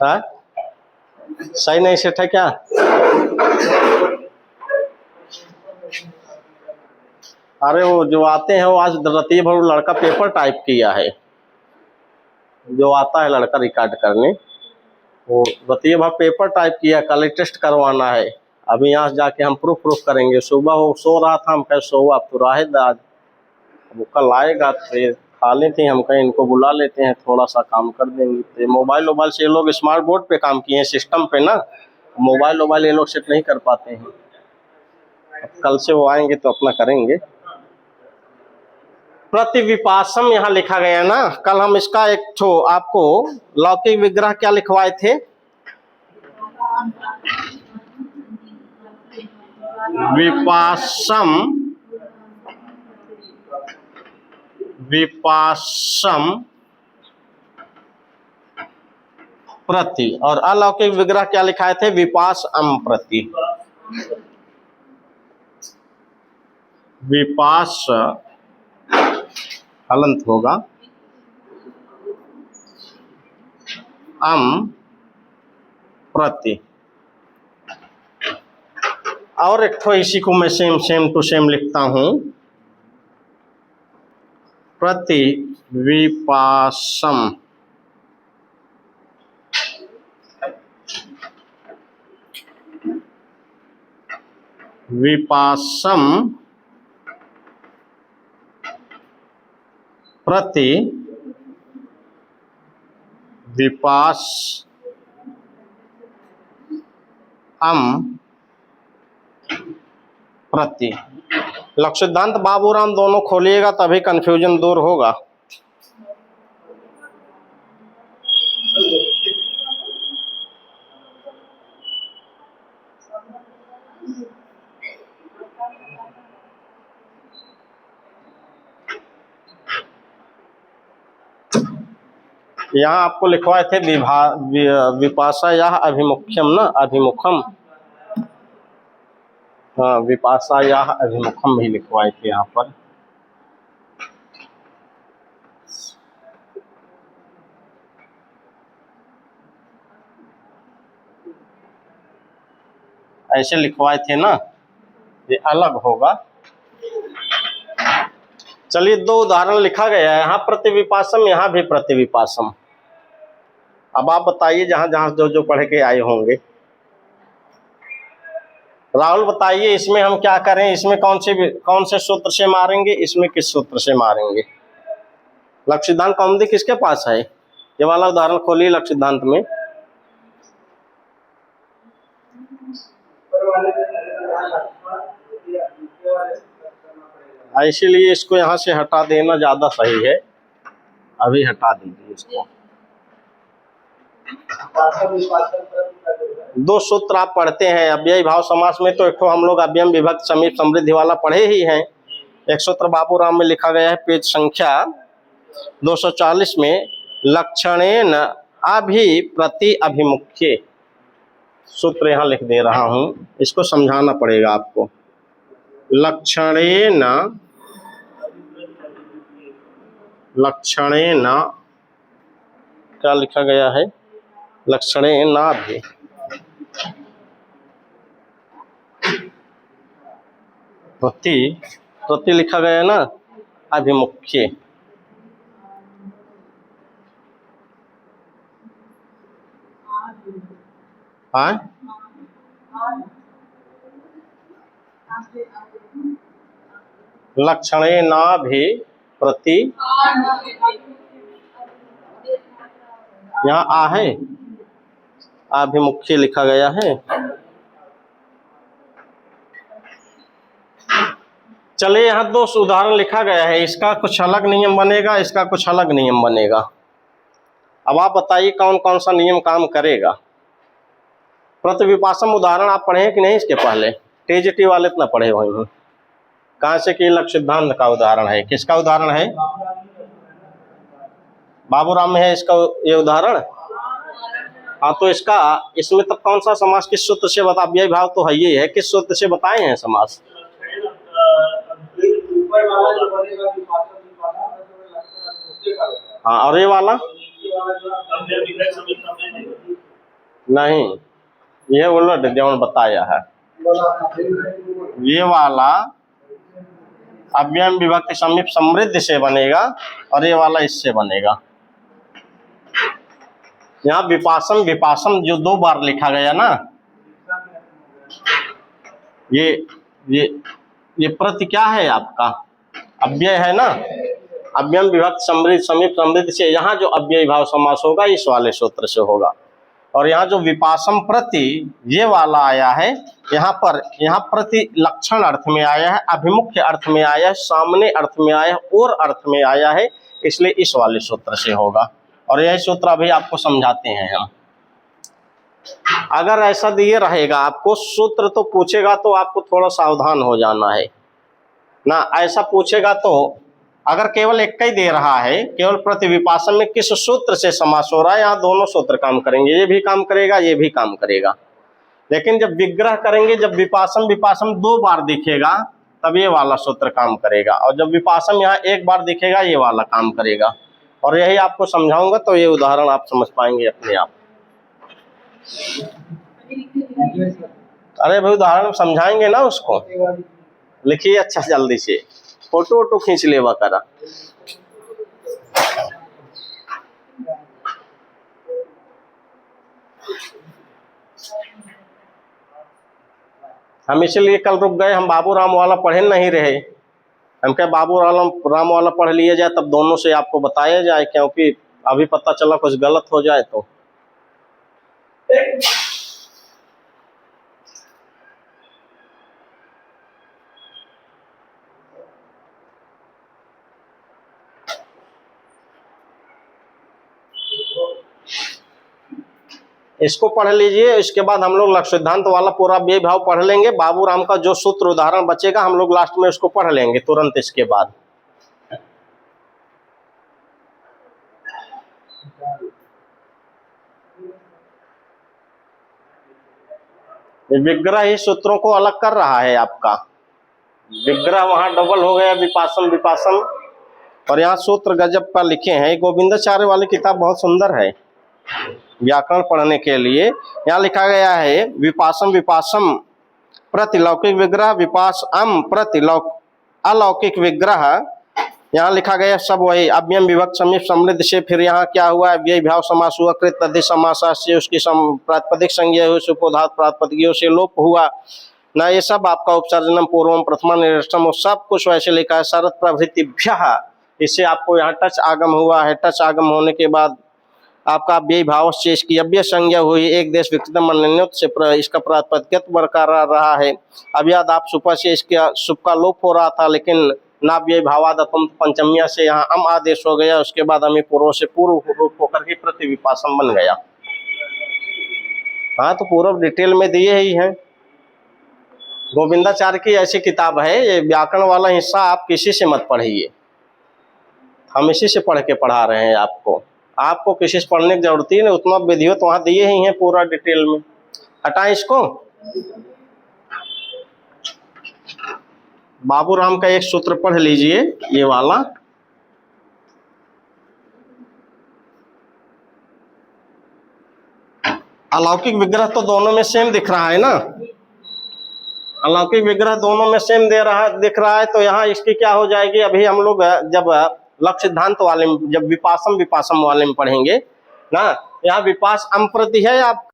हाँ, सही नहीं सेट है क्या? अरे वो जो आते हैं वो आज रतीब भर लड़का पेपर टाइप किया है, जो आता है लड़का रिकॉर्ड करने, वो रतीब भर पेपर टाइप किया, कल टेस्ट करवाना है। अभी यहाँ जाके हम प्रूफ करेंगे। सुबह वो सो रहा था, हम कहे सो आप तो राहे आज, वो कल आएगा तो खा लेते हैं। हम कहें इनको बुला लेते हैं, थोड़ा सा काम कर देंगे। तो मोबाइल से ये लोग स्मार्ट बोर्ड पे काम किए हैं, सिस्टम पे ना, मोबाइल ये लोग सेट नहीं कर पाते हैं। अब कल से वो आएंगे तो अपना करेंगे। प्रतिविपासम यहाँ लिखा गया ना, कल हम इसका एक ठो आपको लौकिक विग्रह क्या लिखवाए थे? विपासम प्रति, और अलौकिक विग्रह क्या लिखाए थे? विपास अम प्रति। विपास हलंत होगा, अम प्रति। और एक ठो इसी को मैं सेम टू सेम लिखता हूं, प्रति विपासम। विपासम प्रति विपास अम प्रति। लक्ष्य सिद्धांत बाबूराम दोनों खोलिएगा तभी कंफ्यूजन दूर होगा। यहाँ आपको लिखवाए थे विपाशा या अभिमुख्यम ना, अभिमुखम, हाँ विपाशा या अभिमुखम भी लिखवाए थे यहाँ पर। ऐसे लिखवाए थे ना, ये अलग होगा। चलिए दो उदाहरण लिखा गया है, यहाँ प्रतिविपासम, यहाँ भी प्रतिविपासम। अब आप बताइए जहां जहां जो पढ़ के आए होंगे। राहुल बताइए इसमें हम क्या करें, इसमें कौन से सूत्र से मारेंगे, इसमें किस सूत्र से मारेंगे? लक्ष्य सिद्धांत कौमुदी किसके पास है? ये वाला उदाहरण खोलिए लक्ष्य सिद्धांत में। इसीलिए इसको यहाँ से हटा देना ज्यादा सही है, अभी हटा दीजिए इसको। दो सूत्र आप पढ़ते हैं अव्ययी भाव समास में, तो एक तो हम लोग अव्ययम विभक्त समीप समृद्धि वाला पढ़े ही हैं। एक सूत्र बाबूराम में लिखा गया है पेज संख्या 240 में, लक्षणेन अभि प्रति अभिमुख्ये। सूत्र यहाँ लिख दे रहा हूं, इसको समझाना पड़ेगा आपको। लक्षणेन क्या लिखा गया है? लक्षणेन अभि प्रति लिखा गया ना, अभिमुख्ये। हाँ लक्षणेनाभि प्रति, यहाँ आ है, अभिमुख्य लिखा गया है। चलिए यहाँ दो उदाहरण लिखा गया है, इसका कुछ अलग नियम बनेगा, इसका कुछ अलग नियम बनेगा। अब आप बताइए कौन कौन सा नियम काम करेगा। प्रतिविपासम उदाहरण आप पढ़े हैं कि नहीं इसके पहले? टीजीटी वाले इतना पढ़े हुए हैं। कहाँ से कि लक्ष्य सिद्धांत का उदाहरण है। किसका उदाहरण है? बाबूराम में है इसका ये उदाहरण। हाँ तो इसमें तब कौन सा समास किस सूत्र से बता, अव्ययी भाव तो है ही है, किस सूत्र से बताए हैं समास? हाँ और ये वाला नहीं, ये उलट जो बताया है, ये वाला अव्यय विभक्ति समीप समृद्ध से बनेगा और ये वाला इससे बनेगा। यहाँ विपासम विपासम जो 2 बार लिखा गया ना, ये प्रति क्या है आपका, अव्यय है ना, अव्यय विभक्ति समृद्ध समीप समृद्ध से, यहाँ जो अव्यय भाव समास होगा इस वाले सूत्र से होगा। और यहाँ जो विपासम प्रति ये वाला आया है, यहाँ प्रति लक्षण अर्थ में आया है, अभिमुख्य अर्थ में आया है, सामने अर्थ में आया है और अर्थ में आया है, इसलिए इस वाले सूत्र से होगा। और यही सूत्र अभी आपको समझाते हैं हम। अगर ऐसा दिए रहेगा आपको सूत्र तो पूछेगा तो आपको थोड़ा सावधान हो जाना है ना। ऐसा पूछेगा तो अगर केवल एक ही दे रहा है, केवल प्रतिविपासन में किस सूत्र से समास हो रहा है, यहाँ दोनों सूत्र काम करेंगे, ये भी काम करेगा ये भी काम करेगा। लेकिन जब विग्रह करेंगे, जब विपासन विपासन 2 बार दिखेगा तब ये वाला सूत्र काम करेगा, और जब विपासन यहाँ 1 बार दिखेगा ये वाला काम करेगा। और यही आपको समझाऊंगा तो ये उदाहरण आप समझ पाएंगे अपने आप। अरे भाई उदाहरण समझाएंगे ना उसको, लिखिए अच्छा जल्दी से, फोटो वोटो खींच लेवा करा। हम इसलिए कल रुक गए, हम बाबू राम वाला पढ़े नहीं रहे। हम क्या बाबू राम वाला पढ़ लिया जाए तब दोनों से आपको बताया जाए, क्योंकि अभी पता चला कुछ गलत हो जाए तो। इसको पढ़ लीजिए, इसके बाद हम लोग लक्ष्य सिद्धांत वाला पूरा व्यय भाव पढ़ लेंगे। बाबू राम का जो सूत्र उदाहरण बचेगा हम लोग लास्ट में उसको पढ़ लेंगे तुरंत इसके बाद। विग्रह ही सूत्रों को अलग कर रहा है आपका। विग्रह वहां डबल हो गया, विपासन विपासन, और यहाँ सूत्र गजब का लिखे हैं। गोविंदाचार्य वाली किताब बहुत सुंदर है व्याकरण पढ़ने के लिए। यहाँ लिखा गया है विपासम विपासम प्रतिलौकिक विग्रह, विपास अम अलौकिक विग्रह। यहाँ लिखा गया सब वही अव्यय विभक्त समीप समृद्ध से। फिर यहाँ क्या हुआ, व्यय भाव समास हुआ, कृत तद्धि समासा से उसकी प्रातिपदिक संज्ञा हुई, सुपोधात प्रातिपदिकों से लोप हुआ ना। ये सब आपका उपसर्जनम पूर्वम प्रथमा निरस्तम सब कुछ वैसे लिखा है। शरत प्रभृतिभ्यः, इससे आपको यहाँ टच आगम हुआ है। टच आगम होने के बाद आपका व्यय भाव से इसकी अव्यय संज्ञा हुई, एक देश विकृतम अन्योत से इसका प्रातिपदिक बरकरार रहा है। अब याद आप सुपर से इसका सुप का लोप हो रहा था, लेकिन ना व्यय भावादतम पंचमिया से यहाँ अम आदेश हो गया। उसके बाद हमें पूर्व से पूर्व रूप होकर के प्रतिविपासन बन गया। हाँ तो पूर्व डिटेल में दिए ही हैं। गोविंदाचार्य की ऐसी किताब है, ये व्याकरण वाला हिस्सा आप किसी से मत पढ़िए, हम इसी से पढ़ के पढ़ा रहे हैं आपको। आपको किसी से पढ़ने की जरूरत ही नहीं, उतना विधिवत वहां दिए ही हैं पूरा डिटेल में। हटाएं इसको। बाबू राम का एक सूत्र पढ़ लीजिए, ये वाला। अलौकिक विग्रह तो दोनों में सेम दिख रहा है ना, अलौकिक विग्रह दोनों में सेम दिख रहा है। तो यहाँ इसकी क्या हो जाएगी, अभी हम लोग जब लक्ष्य सिद्धांत वाले में, जब विपासम विपासम वाले में पढ़ेंगे ना, यहाँ विपास अम प्रति है आप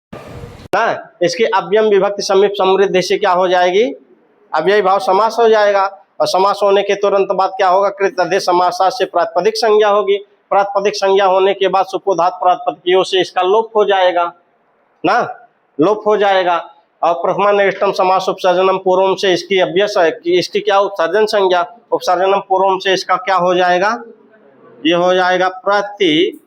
ना, इसकी अव्यय विभक्ति समीप समृद्ध से क्या हो जाएगी, अव्यय भाव समास हो जाएगा। और समास होने के तुरंत बाद क्या होगा, कृत तद्धि समासा से प्रातिपदिक संज्ञा होगी। प्रातिपदिक संज्ञा होने के बाद सुपोधात प्रातिपदिकों से इसका लोप हो जाएगा ना, लोप हो जाएगा। और प्रथमा निष्ठम समास उपसर्जनम पूर्वम से इसकी इसकी क्या उपसर्जन संज्ञा, उपसर्जनम पूर्वम से इसका क्या हो जाएगा, ये हो जाएगा प्रति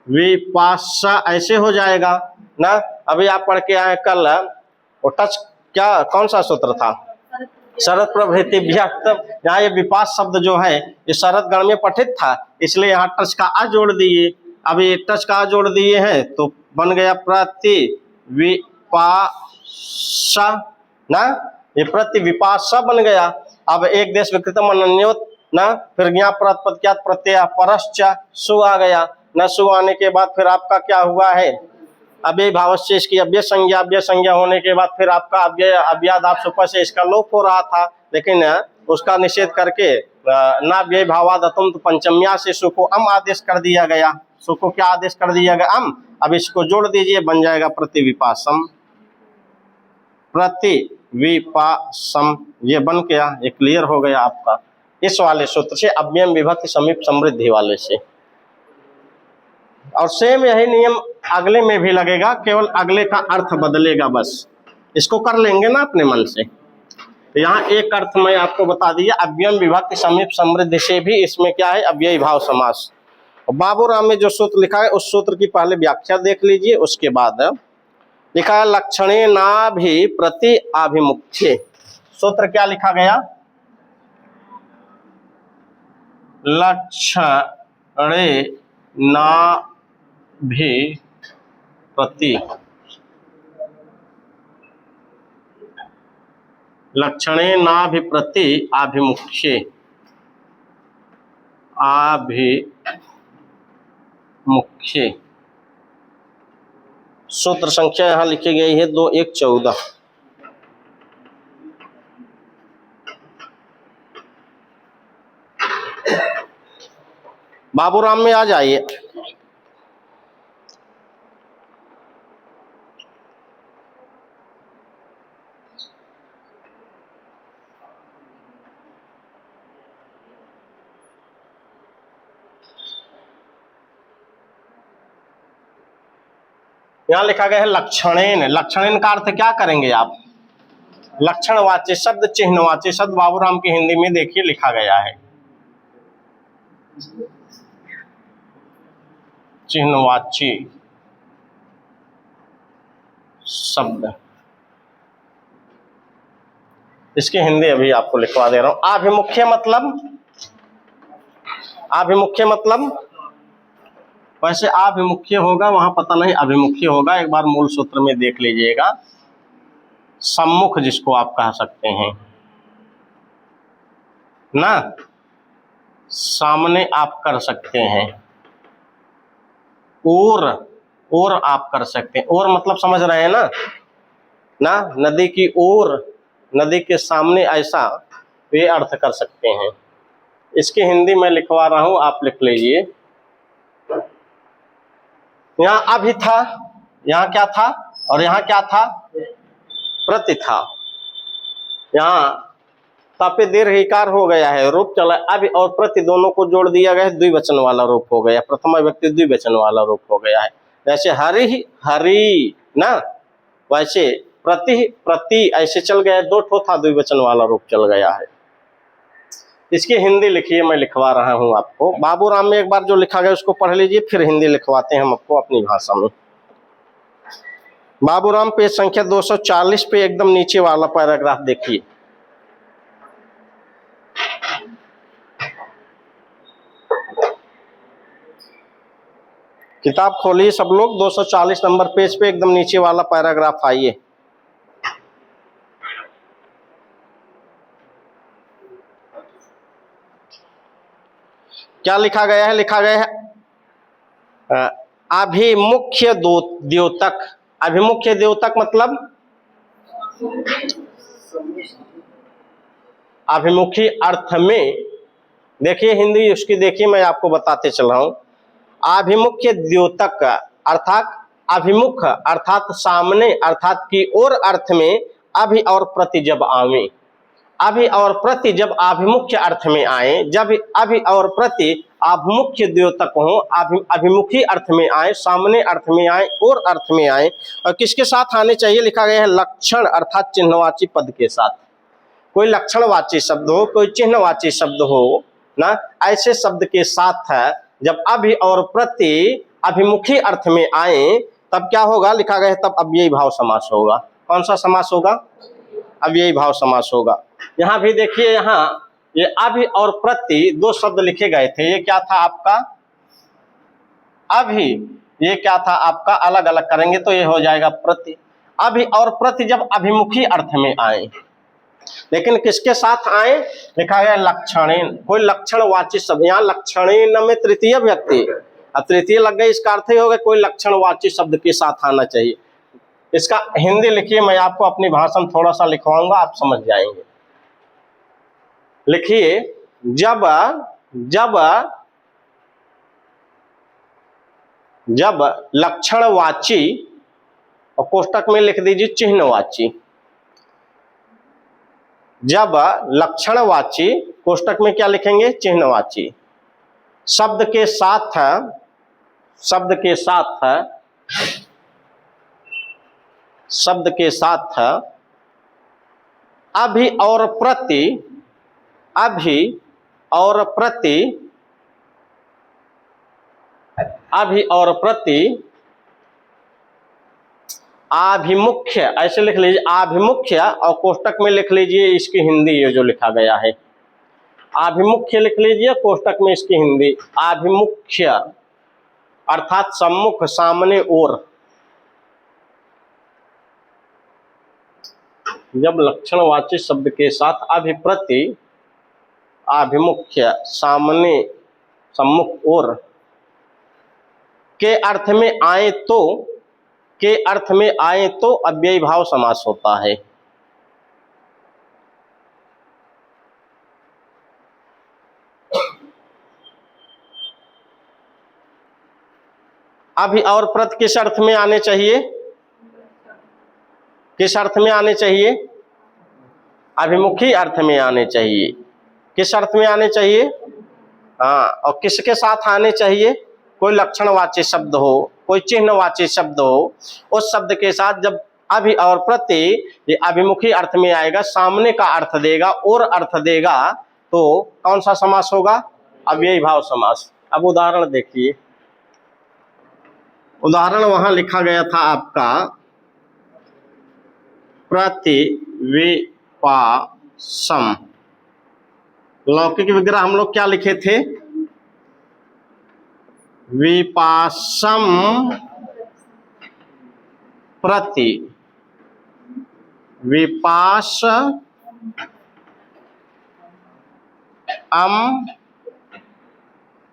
विपासा, ऐसे हो जाएगा ना। अभी आप पढ़ के आए कल, वो टच क्या कौन सा सूत्र था, शरत प्रभृतिभ्यः। यहाँ ये विपास शब्द जो है ये शरत गण में पठित था, इसलिए यहाँ टच का आ जोड़ दिए। अब ये टच का आ जोड़ दिए हैं तो बन गया प्रति विपासा ना, ये प्रति विपासा बन गया। अब एक देश विकृतम अन्योत ना, फिर यहाँ प्रातिपदिक प्रत्यय परश्च सु आ गया। नसु आने के बाद फिर आपका क्या हुआ है, अव्यय भावस्य, इसकी अव्यय संज्ञा होने के बाद फिर आपका अव्यय अव्यादाप सुपर से इसका लोप हो रहा था, लेकिन उसका निषेध करके ना व्यय भावादतुम तो पंचम्या से सु को अम आदेश कर दिया गया। सु को क्या आदेश कर दिया गया, अम। अब इसको जोड़ दीजिए, बन जाएगा प्रतिविपासम। प्रतिविपासम ये बन गया, ये क्लियर हो गया आपका इस वाले सूत्र से, अव्ययम विभक्ति समीप समृद्धि वाले से। और सेम यही नियम अगले में भी लगेगा, केवल अगले का अर्थ बदलेगा बस। इसको कर लेंगे ना अपने मन से। यहाँ एक अर्थ मैं आपको बता दिया, अव्ययम विभक्ति समीप समृद्धि से भी इसमें क्या है, अव्ययी भाव समास। बाबूराम में जो सूत्र लिखा है उस सूत्र की पहले व्याख्या देख लीजिए, उसके बाद लिखा है लक्षणे नाभि प्रति आभिमुख्ये। सूत्र क्या लिखा गया, लक्षणे नाभि प्रति, लक्षणे नाभि प्रति आभिमुख्ये, आभिमुख्ये। सूत्र संख्या यहां लिखी गई है 2114। बाबूराम में आ जाइए। यहां लिखा गया है लक्षणेन। लक्षणेन का अर्थ क्या करेंगे आप, लक्षणवाच्य शब्द, चिन्हवाच्य शब्द। बाबूराम की हिंदी में देखिए लिखा गया है चिन्हवाची शब्द। इसकी हिंदी अभी आपको लिखवा दे रहा हूं। आभिमुख्य मतलब, आभिमुख्य मतलब वैसे आभिमुख्य होगा, वहां पता नहीं अभिमुख्य होगा, एक बार मूल सूत्र में देख लीजिएगा। सम्मुख जिसको आप कह सकते हैं ना, सामने आप कर सकते हैं, और आप कर सकते हैं। और मतलब समझ रहे हैं ना, नदी की ओर, नदी के सामने, ऐसा ये अर्थ कर सकते हैं। इसकी हिंदी मैं लिखवा रहा हूं, आप लिख लीजिए। यहाँ अभि था, यहाँ क्या था, और यहाँ क्या था, प्रति था। यहाँ तापे दीर्घिकार हो गया है, रूप चला। अभि और प्रति दोनों को जोड़ दिया गया है, द्विवचन वाला रूप हो गया, प्रथमा व्यक्ति द्विवचन वाला रूप हो गया है। जैसे हरि हरि ना, वैसे प्रति प्रति ऐसे चल गया, दो ठो था, द्विवचन वाला रूप चल गया है। इसकी हिंदी लिखिए, मैं लिखवा रहा हूं आपको। बाबूराम में एक बार जो लिखा गया उसको पढ़ लीजिए, फिर हिंदी लिखवाते हैं हम आपको अपनी भाषा में। बाबूराम पेज संख्या 240 पे एकदम नीचे वाला पैराग्राफ देखिए। किताब खोलिए सब लोग, 240 नंबर पेज पे एकदम नीचे वाला पैराग्राफ आइए। क्या लिखा गया है, लिखा गया है अभिमुख्य द्योतक। अभिमुख्य द्योतक मतलब अभिमुखी अर्थ में, देखिए हिंदी उसकी देखिए, मैं आपको बताते चल रहा हूं। अभिमुख्य द्योतक अर्थात अभिमुख अर्थात सामने अर्थात की ओर अर्थ में अभि और प्रति जब आवे, अभि और प्रति जब अभिमुख्य अर्थ में आए, जब अभि और प्रति अभिमुख्य द्योतक हो, अभिमुखी अर्थ में आए, सामने अर्थ में आए, और अर्थ में आए, और किसके साथ आने चाहिए, लिखा गया है लक्षण अर्थात चिन्हवाची पद के साथ। कोई लक्षणवाची शब्द हो, कोई चिन्हवाची शब्द हो ना, ऐसे शब्द के साथ है जब अभि और प्रति अभिमुखी अर्थ में आए, तब क्या होगा, लिखा गया है तब अव्ययी भाव समास होगा। कौन सा समास होगा, अव्ययी भाव समास होगा। यहाँ भी देखिए, यहाँ ये अभि और प्रति दो शब्द लिखे गए थे। ये क्या था आपका अभि, ये क्या था आपका, अलग अलग करेंगे तो ये हो जाएगा प्रति। अभि और प्रति जब अभिमुखी अर्थ में आए, लेकिन किसके साथ आए, लिखा गया लक्षणेन। कोई लक्षणवाची शब्द, यहाँ लक्षणेन में तृतीय व्यक्ति, अब तृतीय लग गई, इसका अर्थ ही होगा कोई लक्षणवाची शब्द के साथ आना चाहिए। इसका हिंदी लिखिए, मैं आपको अपनी भाषा में थोड़ा सा लिखवाऊंगा, आप समझ जाएंगे। लिखिए, जब जब जब लक्षणवाची, और कोष्टक में लिख दीजिए चिन्हवाची। जब लक्षणवाची, कोष्टक में क्या लिखेंगे, चिन्हवाची शब्द के साथ अभि और प्रति आभिमुख्य, ऐसे लिख लीजिए आभिमुख्य, और कोष्टक में लिख लीजिए इसकी हिंदी, ये जो लिखा गया है आभिमुख्य लिख लीजिए, कोष्टक में इसकी हिंदी आभिमुख्य अर्थात सम्मुख, सामने, ओर। जब लक्षणवाची शब्द के साथ अभिप्रति, आभिमुख्य, सामने, सम्मुख, ओर के अर्थ में आए तो अव्ययी भाव समास होता है। अभि और प्रति किस अर्थ में आने चाहिए, किस अर्थ में आने चाहिए, अभिमुखी अर्थ में आने चाहिए। किस अर्थ में आने चाहिए, हाँ, और किसके साथ आने चाहिए, कोई लक्षणवाची शब्द हो, कोई चिन्हवाची शब्द हो, उस शब्द के साथ जब अभि और प्रति ये अभिमुखी अर्थ में आएगा, सामने का अर्थ देगा और अर्थ देगा, तो कौन सा समास होगा, अव्ययी भाव समास। अब उदाहरण देखिए, उदाहरण वहां लिखा गया था आपका प्रतिविपासम। लौकिक विग्रह हम लोग क्या लिखे थे, विपासम प्रति, विपास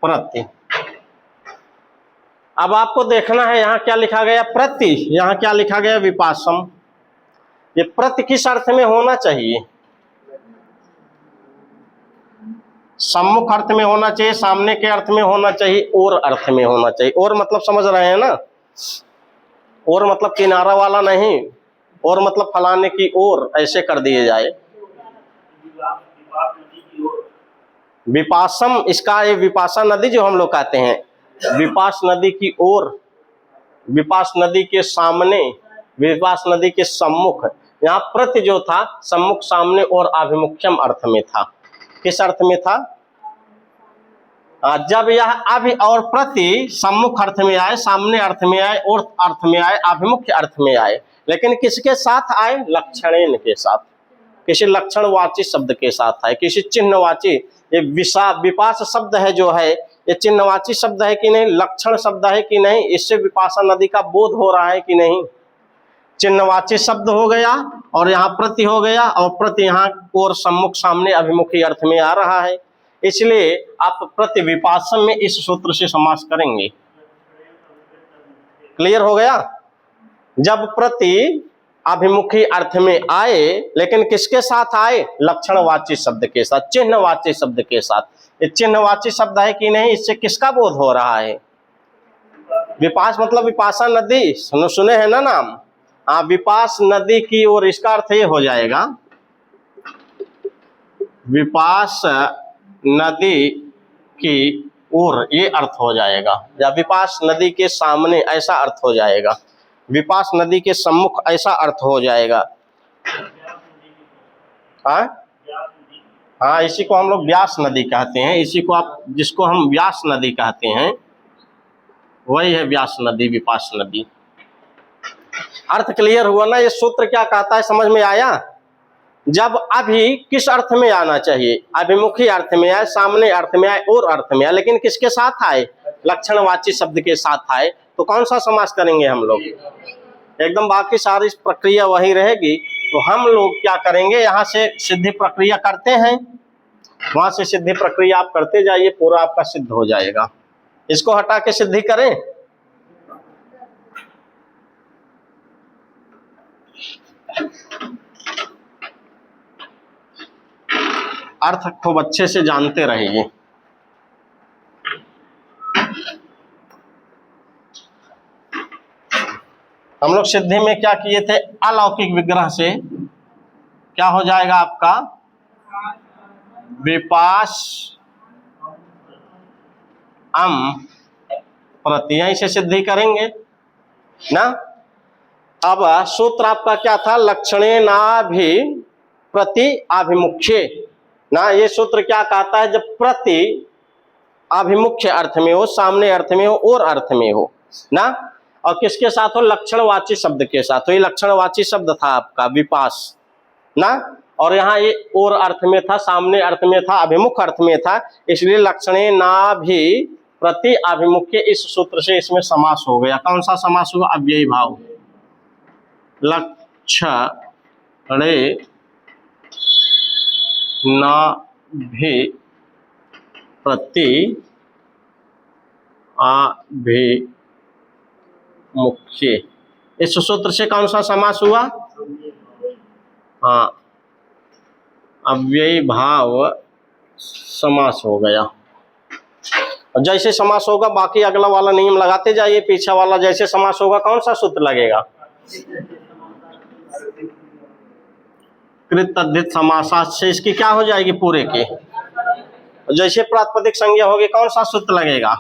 प्रति। अब आपको देखना है यहाँ क्या लिखा गया, प्रति, यहाँ क्या लिखा गया, विपासम। ये प्रति किस अर्थ में होना चाहिए, सम्मुख अर्थ में होना चाहिए, सामने के अर्थ में होना चाहिए, और अर्थ में होना चाहिए। और मतलब समझ रहे हैं ना, और मतलब किनारा वाला नहीं, और मतलब फलाने की ओर ऐसे कर दिए जाए। विपासम, इसका ये विपाशा नदी जो हम लोग कहते हैं, विपास नदी की ओर, विपास नदी के सामने, विपास नदी के सम्मुख। यहाँ प्रति जो था सम्मुख, सामने और आभिमुख्यम अर्थ में था। किस अर्थ में था, जब यह अभि और प्रति सम्मुख अर्थ में आए, सामने अर्थ में आए, और अर्थ में आए, आभिमुख्य अर्थ में आए, लेकिन किसके साथ आए, लक्षणेन के साथ, किसी लक्षणवाची शब्द के साथ आए, किसी चिन्हवाची। ये विपास शब्द है जो है, ये चिन्हवाची शब्द है कि नहीं, लक्षण शब्द है कि नहीं, इससे विपाशा नदी का बोध हो रहा है कि नहीं। चिन्हवाची शब्द हो गया, और यहाँ प्रति हो गया, और प्रति यहाँ और सम्मुख, सामने, अभिमुखी अर्थ में आ रहा है, इसलिए आप प्रति विपासम में इस सूत्र से समास करेंगे। क्लियर हो गया। जब प्रति अभिमुखी अर्थ में आए, लेकिन किसके साथ आए, लक्षणवाची शब्द के साथ, चिन्हवाची शब्द के साथ। ये चिन्हवाची शब्द है कि नहीं, इससे किसका बोध हो रहा है, विपास मतलब विपाशा नदी, सुने हैं ना नाम, हाँ, विपास नदी की ओर। इसका अर्थ ये हो जाएगा, विपास नदी की ओर, ये अर्थ हो जाएगा, या विपास नदी के सामने, ऐसा अर्थ हो जाएगा, विपास नदी के सम्मुख, ऐसा अर्थ हो जाएगा। हाँ, इसी को हम लोग व्यास नदी कहते हैं, इसी को आप, जिसको हम व्यास नदी कहते हैं, वही है व्यास नदी, विपास नदी। अर्थ क्लियर हुआ ना। ये सूत्र क्या कहता है, समझ में आया। जब अभी किस अर्थ में आना चाहिए, अभिमुखी अर्थ में आए, सामने अर्थ में आए, और अर्थ में आए, लेकिन किसके साथ आए, लक्षणवाची शब्द के साथ आए, तो कौन सा समास करेंगे हम लोग, एकदम बाकी सारी प्रक्रिया वही रहेगी। तो हम लोग क्या करेंगे, यहाँ से सिद्धि प्रक्रिया करते हैं, वहां से सिद्धि प्रक्रिया आप करते जाइए, पूरा आपका सिद्ध हो जाएगा। इसको हटा के सिद्धि करें। अर्थ खूब अच्छे से जानते रहिए। हम लोग सिद्धि में क्या किए थे, अलौकिक विग्रह से क्या हो जाएगा आपका, विपास प्रत्यय से सिद्धि करेंगे ना। अब सूत्र आपका क्या था, लक्षणे ना भी प्रति आभिमुख्य ना। ये सूत्र क्या कहता है, जब प्रति आभिमुख्य अर्थ में हो, सामने अर्थ में हो और अर्थ में हो ना, और किसके साथ हो, लक्षणवाची शब्द के साथ हो। ये लक्षणवाची शब्द था आपका विपास ना, और यहाँ ये और अर्थ में था, सामने अर्थ में था, अभिमुख अर्थ में था, इसलिए लक्षणे ना भी प्रति आभिमुख्य इस सूत्र से इसमें समास हो गया। कौन सा समास हुआ, अव्ययी भाव। लक्षणे ना भी प्रति आभिमुख्य, इस सूत्र से कौन सा समास हुआ, हाँ, अव्ययी भाव समास हो गया। जैसे समास होगा बाकी अगला वाला नियम लगाते जाइए, पीछे वाला जैसे समास होगा कौन सा सूत्र लगेगा, कृत तद्धित समासात से इसकी क्या हो जाएगी पूरे की। जैसे प्रातिपदिक संज्ञा होगी कौन सा सूत्र लगेगा,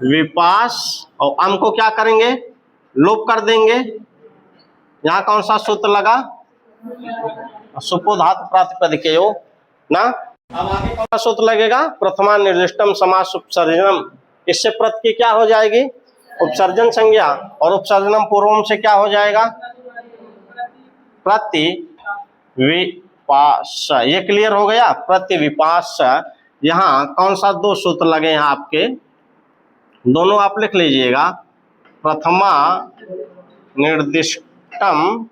विपास, और अम को क्या करेंगे, लोप कर देंगे। यहाँ कौन सा सूत्र लगा, सुपोधातु प्रातिपदिकेयो ना। अब आगे कौन सा सूत्र लगेगा, प्रथमा निर्दिष्टम समास उपसर्जनम, इससे प्रत की क्या हो जाएगी, उपसर्जन संज्ञा, और उपसर्जनम पूर्वम से क्या हो जाएगा, प्रति विपास। ये क्लियर हो गया, प्रति विपास। यहाँ कौन सा दो सूत्र लगे हैं आपके, दोनों आप लिख लीजिएगा, प्रथमा निर्दिष्टम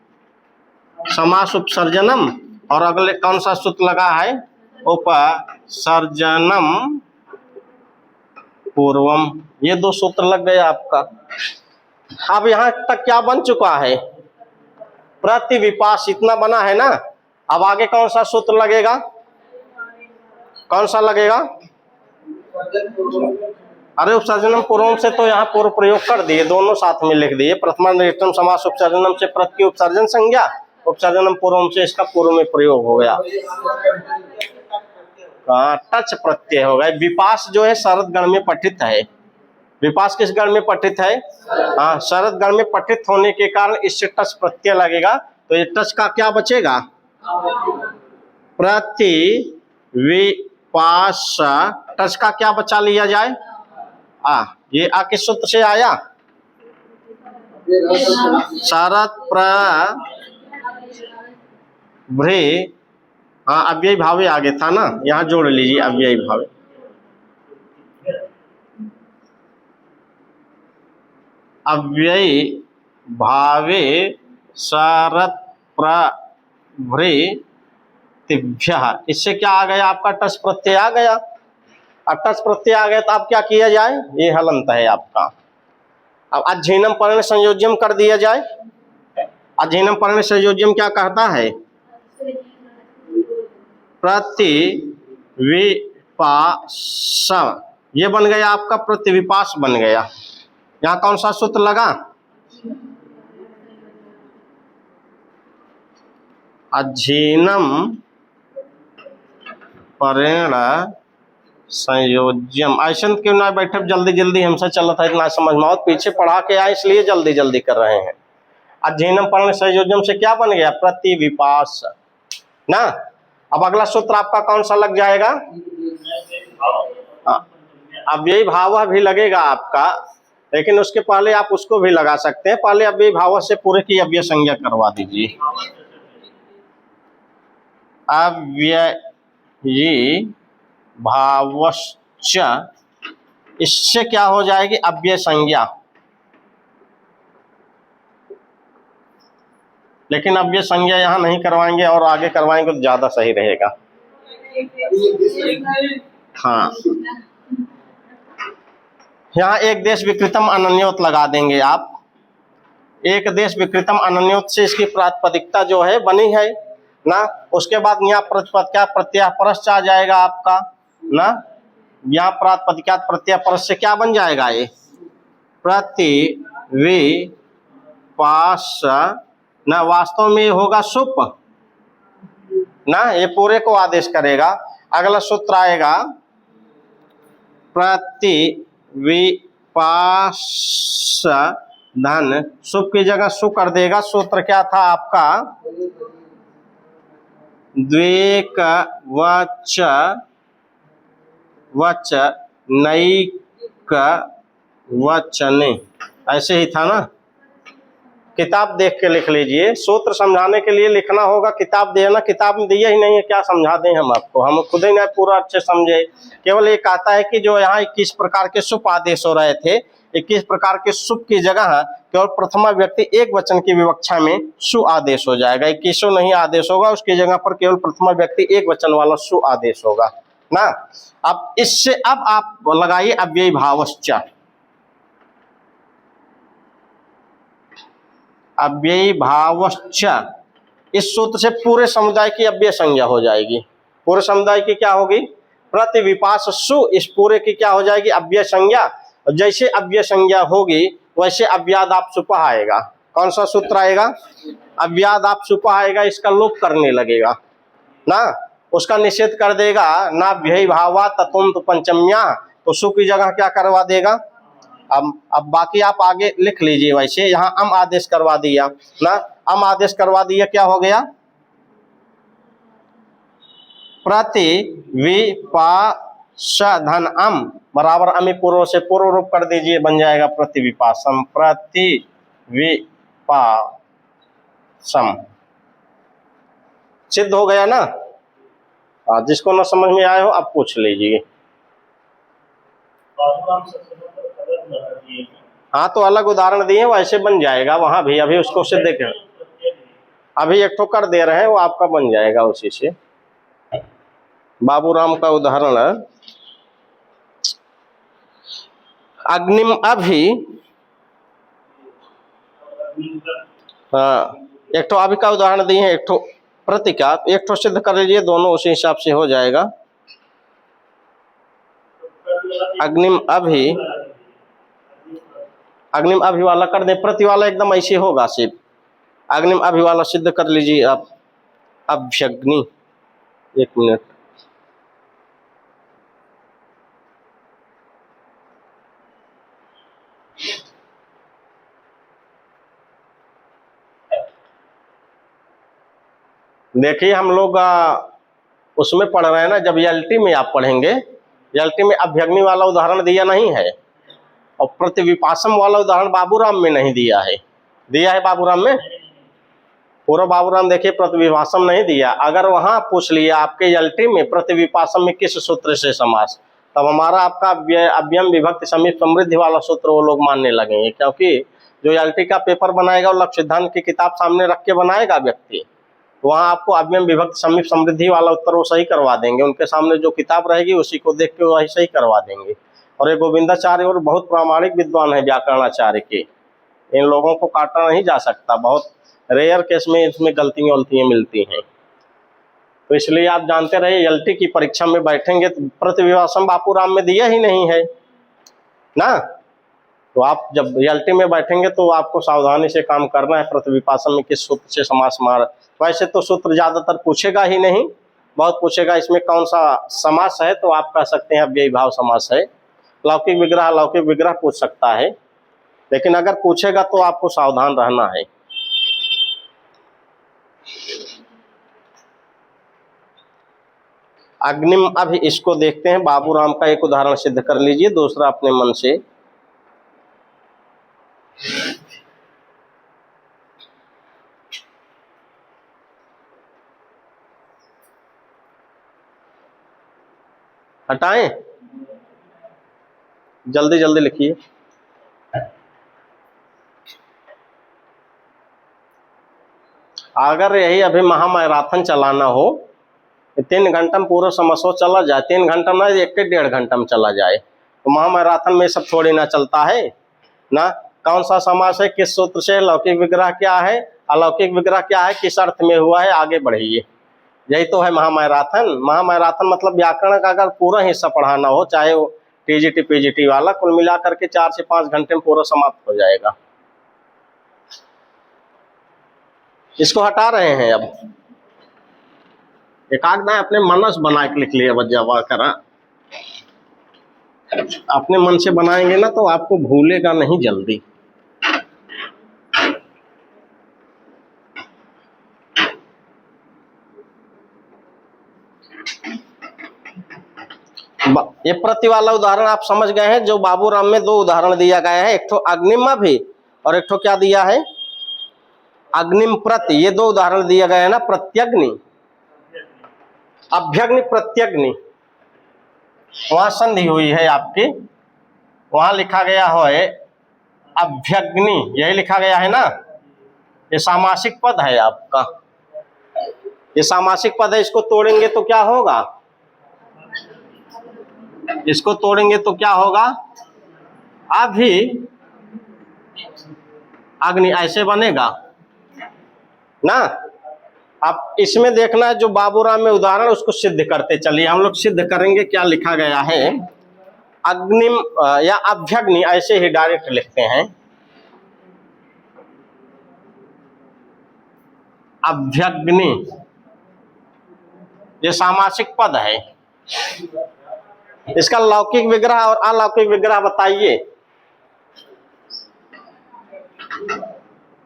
समास उपसर्जनम, और अगले कौन सा सूत्र लगा है, उपसर्जनम पूर्वम। ये दो सूत्र लग गए आपका। अब यहां तक क्या बन चुका है, प्रति विपास इतना बना है ना। अब आगे कौन सा सूत्र लगेगा, कौन सा लगेगा, अरे उपसर्जनम पूर्वम से तो यहाँ पूर्व प्रयोग कर दिए, दोनों साथ में लिख दिए। प्रथमा निर्दिष्टम समास उपसर्जनम से प्रत की उपसर्जन संज्ञा, उपसर्जनम पूर्वम से इसका पूर्व में प्रयोग हो गया, टच प्रत्यय हो गया। विपास जो है शरद गण में पठित है, विपास किस गण में पठित है, हाँ, शरद गण में पठित होने के कारण इससे टच प्रत्यय लगेगा, तो ये टच का क्या बचेगा, प्रति विपास। टच का क्या बचा लिया जाए, ये किस सूत्र से आया, शरद प्रभृ, हाँ, अव्ययी भावे आगे था ना, यहाँ जोड़ लीजिए अव्ययी भावे। अव्ययी भावे शरद प्रभृतिभ्यः, इससे क्या आ गया आपका, टच प्रत्यय आ गया। अब टच प्रत्यय आ गया तो अब क्या किया जाए, ये हलंत है आपका। अब अध्ययनम पर्ण संयोज्यम कर दिया जाए। अध्ययनम पर्ण संयोज्यम क्या कहता है, प्रति विपास, ये बन गया आपका, प्रति विपास बन गया। यहाँ कौन सा सूत्र लगा, अध्ययनम परेण संयोज्यम। ऐसा क्यों ना बैठे, जल्दी जल्दी हमसे चलता है, इतना समझ में, पीछे पढ़ा के आए इसलिए जल्दी जल्दी कर रहे हैं। अध्ययनम परेण संयोज्यम से क्या बन गया, प्रति विपास ना। अब अगला सूत्र आपका कौन सा लग जाएगा, अव्ययी भाव भी लगेगा आपका, लेकिन उसके पहले आप उसको भी लगा सकते हैं। पहले अव्ययी भाव से पूरे की अव्यय संज्ञा करवा दीजिए। अव्ययी भावश्च, इससे क्या हो जाएगी, अव्यय संज्ञा। लेकिन अव्यय संज्ञा यहाँ नहीं करवाएंगे और आगे करवाएंगे तो ज्यादा सही रहेगा। हाँ, यहाँ एक देश विकृतम अनन्योत लगा देंगे आप। एक देश विकृतम अनन्योत से इसकी प्रातिपदिकता जो है बनी है ना। उसके बाद यहाँ क्या प्रत्यय परस्य आ जाएगा आपका ना। यहाँ प्रातिपदिकात प्रत्यय परस्य से क्या बन जाएगा, ये प्रतिविपास ना। वास्तव में होगा सुप ना, ये पूरे को आदेश करेगा। अगला सूत्र आएगा प्रतिविपास धन, सुप की जगह सु कर देगा। सूत्र क्या था आपका, द्वेक वच नैक वचने, ऐसे ही था ना। किताब देख के लिख लीजिए, सूत्र समझाने के लिए लिखना होगा। किताब दिया ना, किताब में दिया ही नहीं है, क्या समझा दें हम आपको, हम खुद ही नहीं पूरा अच्छे समझे। केवल ये कहता है कि जो यहाँ 21 प्रकार के सुप आदेश हो रहे थे, 21 प्रकार के सुप की जगह केवल प्रथमा व्यक्ति एक वचन की विवक्षा में सु आदेश हो जाएगा। 21 नहीं आदेश होगा, उसकी जगह पर केवल प्रथमा व्यक्ति एक वचन वाला सु आदेश होगा ना। अब इससे अब आप लगाइए अव्ययी भावश्च। अव्ययी भावश्च, इस सूत्र से पूरे समुदाय की अव्यय संज्ञा हो जाएगी। पूरे समुदाय की क्या होगी, प्रतिविपास सु, इस पूरे की क्या हो जाएगी, अव्यय संज्ञा। और जैसे अव्यय संज्ञा होगी वैसे अव्यादाप सुपह आएगा। कौन सा सूत्र आएगा, अव्यादाप सुपह आएगा। इसका लोप करने लगेगा ना, उसका निषेध कर देगा ना। व्यय भावा तत्व पंचम्या, तो सु की जगह क्या करवा देगा। अब बाकी आप आगे लिख लीजिए। वैसे यहाँ अम आदेश करवा दिया ना, अम आदेश करवा दिया, क्या हो गया, प्रतिविपास धन अम बराबर अमी पूर्व से पूर्व रूप कर दीजिए, बन जाएगा प्रतिविपासम। प्रतिविपासम सिद्ध हो गया ना। जिसको ना समझ में आए हो आप पूछ लीजिए। हाँ तो अलग उदाहरण दिए, वैसे बन जाएगा वहां भी। अभी उसको सिद्ध कर, अभी एक ठो कर दे रहे हैं, वो आपका बन जाएगा उसी से। बाबूराम का उदाहरण, अग्निम अभि, हाँ एक ठो अभि का उदाहरण दिए हैं, एक ठो प्रति का, एक ठो सिद्ध कर लीजिए, दोनों उसी हिसाब से हो जाएगा। अग्निम अभि, अग्निम अभि वाला कर दे, प्रति वाला एकदम ऐसे होगा सिर्फ। अग्निम अभि वाला सिद्ध कर लीजिए आप। अभ्यग्नि, एक मिनट, देखिए हम लोग उसमें पढ़ रहे हैं ना, जब एलटी में आप पढ़ेंगे, एलटी में अभ्यग्नि वाला उदाहरण दिया नहीं है, और प्रतिविपासम वाला उदाहरण बाबूराम में नहीं दिया है। दिया है बाबूराम में, पूरा बाबूराम देखिए प्रतिविपासम नहीं दिया। अगर वहां पूछ लिया आपके एलटी में प्रतिविपासम में किस सूत्र से समास, तब हमारा आपका अव्ययम विभक्ति समीप समृद्धि वाला सूत्र वो लोग मानने लगेंगे। क्योंकि जो एलटी का पेपर बनाएगा वो लक्ष्य सिद्धांत की किताब सामने रख के बनाएगा व्यक्ति, वहां आपको अव्ययम विभक्ति समीप समृद्धि वाला उत्तर वो सही करवा देंगे। उनके सामने जो किताब रहेगी उसी को देख के वही सही करवा देंगे। और ये गोविंदाचार्य और बहुत प्रामाणिक विद्वान है व्याकरणाचार्य के, इन लोगों को काटा नहीं जा सकता। बहुत रेयर केस में इसमें गलतियां मिलती हैं। तो इसलिए आप जानते रहे, एलटी की परीक्षा में बैठेंगे तो प्रतिविपासम बापूराम में दिया ही नहीं है ना। तो आप जब एलटी में बैठेंगे तो आपको सावधानी से काम करना है। प्रतिविपासम में किस सूत्र से समास मार, वैसे तो सूत्र ज्यादातर पूछेगा ही नहीं, बहुत पूछेगा इसमें कौन सा समास है, तो आप कह सकते हैं अव्ययी भाव समास है। लौकिक विग्रह पूछ सकता है, लेकिन अगर पूछेगा तो आपको सावधान रहना है। अग्निम अभी इसको देखते हैं, बाबूराम का एक उदाहरण सिद्ध कर लीजिए, दूसरा अपने मन से। हटाएं, जल्दी जल्दी लिखिए। अगर यही अभी महामैराथन चलाना हो, 3 घंटा में पूरा समस्या चला जाए, 3 घंटा ना 1 से 1.5 घंटा में चला जाए, तो महामैराथन में सब थोड़ी ना चलता है ना। कौन सा समास है, किस सूत्र से, लौकिक विग्रह क्या है, अलौकिक विग्रह क्या है, किस अर्थ में हुआ है, आगे बढ़िए। यही तो है महामैराथन। महामैराथन मतलब व्याकरण का अगर पूरा हिस्सा पढ़ाना हो, चाहे वो टीजीटी पीजीटी वाला, कुल मिलाकर के 4 से 5 घंटे में पूरा समाप्त हो जाएगा। इसको हटा रहे हैं। अब एकाग्र ना अपने मनस बना के लिख लिया बजा करा, अपने मन से बनाएंगे ना तो आपको भूलेगा नहीं जल्दी। ये प्रति वाला उदाहरण आप समझ गए हैं। जो बाबूराम में 2 उदाहरण दिया गया है, एक तो अग्निम भी और एक तो क्या दिया है, अग्निम प्रति। ये 2 उदाहरण दिया गया है ना, प्रत्यग्नि, अभ्यग्नि, प्रत्यग्नि। वहां संधि हुई है आपकी, वहां लिखा गया है अभ्यग्नि, यही लिखा गया है ना। ये सामासिक पद है आपका, ये सामासिक पद है। इसको तोड़ेंगे तो क्या होगा, इसको तोड़ेंगे तो क्या होगा, अभी अग्नि ऐसे बनेगा ना। अब इसमें देखना है जो बाबूराम में उदाहरण, उसको सिद्ध करते चलिए। हम लोग सिद्ध करेंगे क्या लिखा गया है। अग्निम या अभ्यग्नि ऐसे ही डायरेक्ट लिखते हैं, अभ्यग्नि। ये सामासिक पद है। इसका लौकिक विग्रह और अलौकिक विग्रह बताइए।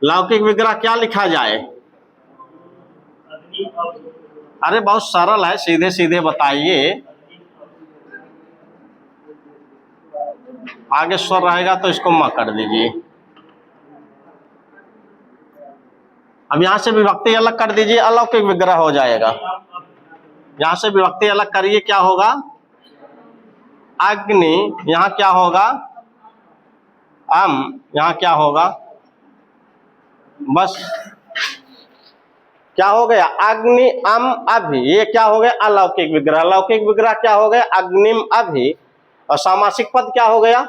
लौकिक विग्रह क्या लिखा जाए, अरे बहुत सरल है, सीधे सीधे बताइए। आगे स्वर रहेगा तो इसको म कर दीजिए। अब यहां से विभक्ति अलग कर दीजिए, अलौकिक विग्रह हो जाएगा। यहां से विभक्ति अलग करिए, क्या होगा, अग्नि, यहां क्या होगा, यहां क्या होगा, बस क्या हो गया, अग्नि अभि। ये क्या हो गया, अलौकिक विग्रह। लौकिक विग्रह क्या हो गया, अग्निम अभि। और सामासिक पद क्या हो गया,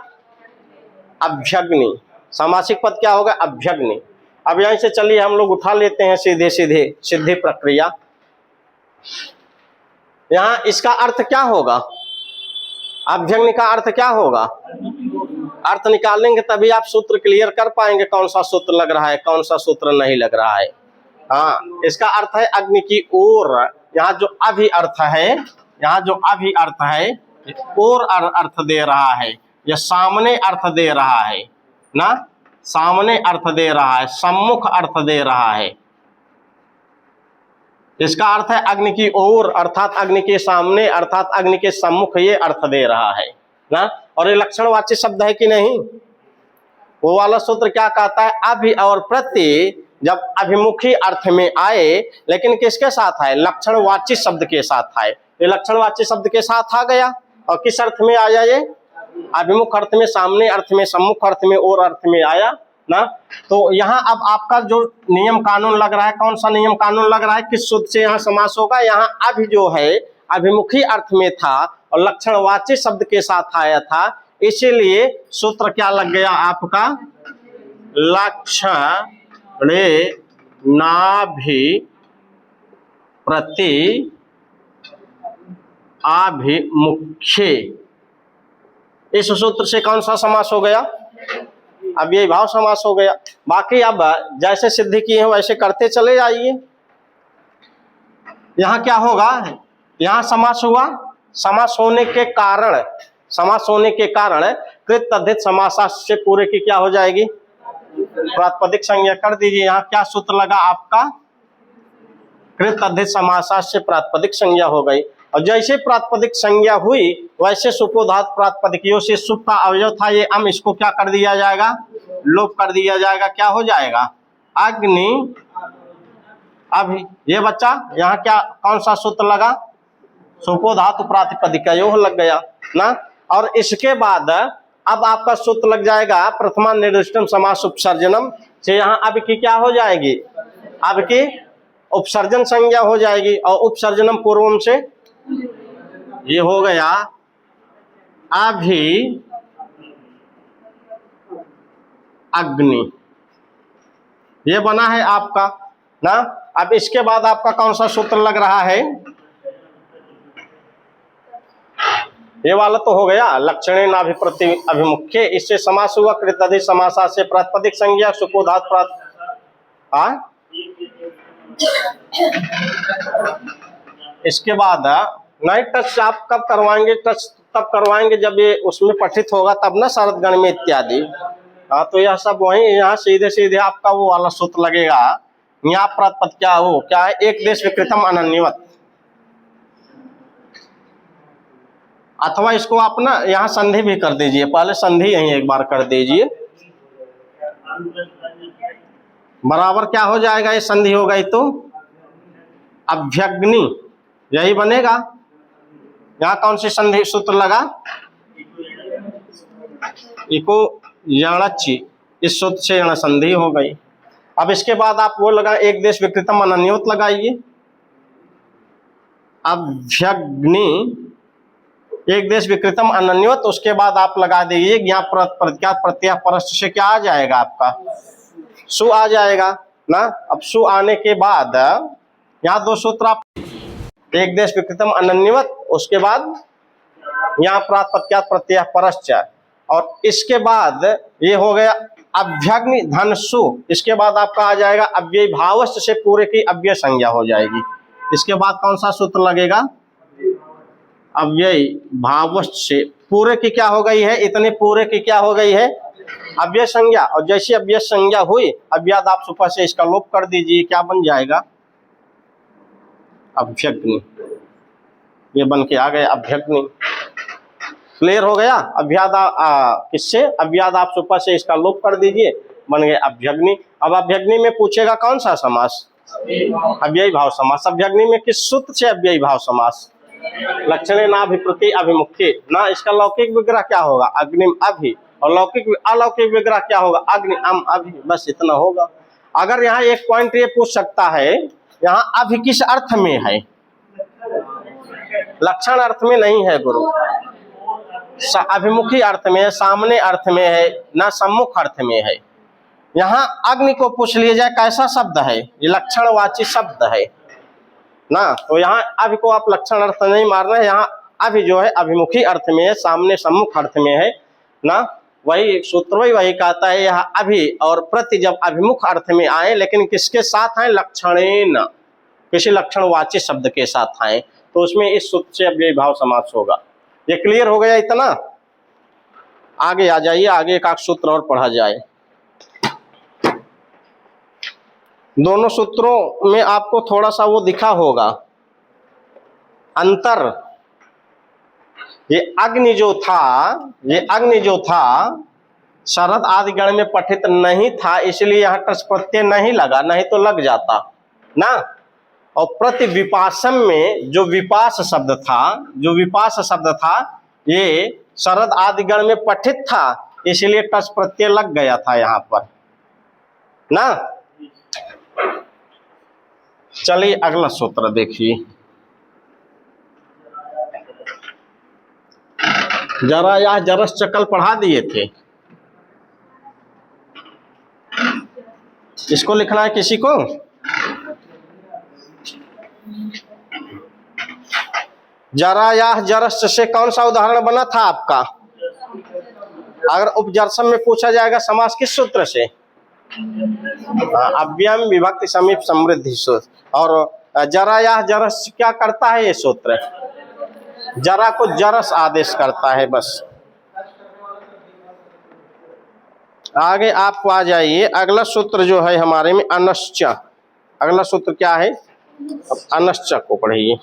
अभ्यग्नि। सामासिक पद क्या होगा, अभ्यग्नि। अब यहीं से चलिए हम लोग उठा लेते हैं सीधे सीधे सिद्धि प्रक्रिया। यहां इसका अर्थ क्या होगा, अभ्यग्नि का अर्थ क्या होगा, अर्थ निकालेंगे तभी आप सूत्र क्लियर कर पाएंगे, कौन सा सूत्र लग रहा है, कौन सा सूत्र नहीं लग रहा है। हाँ, इसका अर्थ है अग्नि की ओर। यहाँ जो अभि अर्थ है, यहाँ जो अभि अर्थ है, और अर्थ दे रहा है, यह सामने अर्थ दे रहा है ना, सामने अर्थ दे रहा है, सम्मुख अर्थ दे रहा है। इसका अर्थ है अग्नि की ओर, अर्थात अग्नि के सामने, अर्थात अग्नि के सम्मुख, ये अर्थ दे रहा है ना। और ये लक्षणवाची शब्द है कि नहीं। वो वाला सूत्र क्या कहता है, अभि और प्रति जब अभिमुखी अर्थ में आए, लेकिन किसके साथ आए, लक्षणवाची शब्द के साथ आए। ये लक्षणवाची शब्द के साथ आ गया। और किस अर्थ में आया, ये अभिमुख अर्थ में, सामने अर्थ में, सम्मुख अर्थ में, और अर्थ में आया ना। तो यहाँ अब आपका जो नियम कानून लग रहा है, कौन सा नियम कानून लग रहा है, किस सूत्र से यहाँ समास होगा। यहाँ अभि जो है अभिमुखी अर्थ में था और लक्षणवाची शब्द के साथ आया था, इसीलिए सूत्र क्या लग गया आपका, लक्षणे नाभि प्रति आभिमुख्ये। इस सूत्र से कौन सा समास हो गया, अब ये भाव समास हो गया। बाकी अब जैसे सिद्धि की है वैसे करते चले जाइए। यहाँ क्या होगा, यहाँ समास हुआ, समास होने के कारण, समास होने के कारण कृत तद्धित समासा से पूरे की क्या हो जाएगी, प्रातिपदिक संज्ञा कर दीजिए। यहाँ क्या सूत्र लगा आपका, कृत तद्धित समासा से प्रातिपदिक संज्ञा हो गई। और जैसे प्रातिपदिक संज्ञा हुई वैसे सुपोधात प्रातिपदिकियों से सुप का अवयव था ये अम, इसको क्या कर दिया जाएगा, लोप कर दिया जाएगा। क्या हो जाएगा, अग्नि अभि। ये बच्चा यहाँ क्या, कौन सा सूत्र लगा, सुपोधातु प्रातिपदिकयोः लग गया ना। और इसके बाद अब आपका सूत्र लग जाएगा प्रथमा निर्दिष्टम समास उपसर्जनम से। यहाँ अब की क्या हो जाएगी, अब की उपसर्जन संज्ञा हो जाएगी। और उपसर्जनम पूर्वम से ये हो गया अभि अग्नि, ये बना है आपका ना। अब इसके बाद आपका कौन सा सूत्र लग रहा है? ये वाला तो हो गया लक्षणे नाभिप्रति अभिमुख्य, इससे समास हुआ कृतधिक समासा से प्रातिपदिक संज्ञा सुपोधात इसके बाद नहीं टच आप कब करवाएंगे? टच तब करवाएंगे जब ये उसमें पठित होगा तब ना, शरद गण में इत्यादि। हाँ, तो यह सब वही यहाँ सीधे सीधे आपका वो वाला सूत्र लगेगा। यहाँ प्रातिपद क्या हो, क्या है? एक देश विकृतम अनन्यवत, अथवा इसको आप ना यहाँ संधि भी कर दीजिए, पहले संधि यही एक बार कर दीजिए, बराबर क्या हो जाएगा? ये संधि हो गई तो अभ्यग्नि, यही बनेगा। यहाँ कौन सी संधि सूत्र लगा? इको यणच्छि, इस सूत्र से यण संधि हो गई। अब इसके बाद आप वो लगा एक देश विकृतम अनन्यवत लगाइए, अभ्यग्नि एक देश विकृतम अनन्यवत, उसके बाद आप लगा दीजिए यहाँ प्रत्यात प्रत्यय परस्त से क्या आ जाएगा आपका? सु आ जाएगा ना। अब सु आने के बाद यहाँ दो सूत्र आप, एक देश विकृतम अनन्यवत, उसके बाद यहाँ प्रत्यात प्रत्यय परश्च, और इसके बाद ये हो गया अभ्यग्नि धनसु, इसके बाद आपका आ जाएगा अव्यय भावस्त से पूरे की अव्यय संज्ञा हो जाएगी। इसके बाद कौन सा सूत्र लगेगा? अव्यय भावस्त से पूरे की क्या हो गई है? इतने पूरे की क्या हो गई है? अव्यय संज्ञा। और जैसी अव्यय संज्ञा हुई अव्याद आप सुपर से इसका लोप कर दीजिए, क्या बन जाएगा? अभ्यग्नि, ये बन के आ गया अभ्यग्नि। क्लियर हो गया? अव्याद किससे? अव्याद आप सुपर से इसका लोप कर दीजिए, बन गया अभ्यग्नि। अब अभ्यग्नि में पूछेगा कौन सा समास? अव्ययी भाव समास। अभ्यग्नि में किस सूत्र से अव्ययी भाव समास? लक्षणे नाभिप्रति अभिमुख्य ना। इसका लौकिक विग्रह क्या होगा? अग्निम अभि, और लौकिक अलौकिक विग्रह क्या होगा? अग्नि अम अभि, बस इतना होगा। अगर यहाँ एक पॉइंट ये पूछ सकता है, यहाँ अभि किस अर्थ में है? लक्षण अर्थ में नहीं है गुरु, अभिमुखी अर्थ में है, सामने अर्थ में है ना, सम्मुख अर्थ में है। यहाँ अग्नि को पूछ लिया जाए कैसा शब्द है? ये लक्षणवाची शब्द है ना, तो यहाँ अभि को आप लक्षण अर्थ नहीं मार रहे हैं। यहाँ अभि जो है अभिमुखी अर्थ में है, सामने सम्मुख अर्थ में है ना। वही सूत्र वही कहता है, यह अभि और प्रति जब अभिमुख अर्थ में आए, लेकिन किसके साथ आए? लक्षणेन, किसी लक्षणवाची शब्द के साथ आए, तो उसमें इस सूत्र से अव्ययी भाव समास होगा। ये क्लियर हो गया इतना? आगे आ जाइए, आगे एक सूत्र और पढ़ा जाए। दोनों सूत्रों में आपको थोड़ा सा वो दिखा होगा अंतर। ये अग्नि जो था शरद आदि गण में पठित नहीं था, इसलिए यहाँ टच प्रत्यय नहीं लगा, नहीं तो लग जाता ना। और प्रति विपासम में जो विपास शब्द था ये शरद आदि गण में पठित था, इसलिए टच प्रत्यय लग गया था यहाँ पर ना। चलिए अगला सूत्र देखिए। जरा या जरस चकल पढ़ा दिए थे, इसको लिखना है किसी को? जरा या जरस से कौन सा उदाहरण बना था आपका? अगर उपजर्सम में पूछा जाएगा समास किस सूत्र से? अव्ययम विभक्ति समीप समृद्धि सूत्र। और जरा या जरस क्या करता है ये सूत्र? जरा को जरस आदेश करता है बस। आगे आप आ जाइए, अगला सूत्र जो है हमारे में अनश्च। अगला सूत्र क्या है? अनश्च को पढ़िए।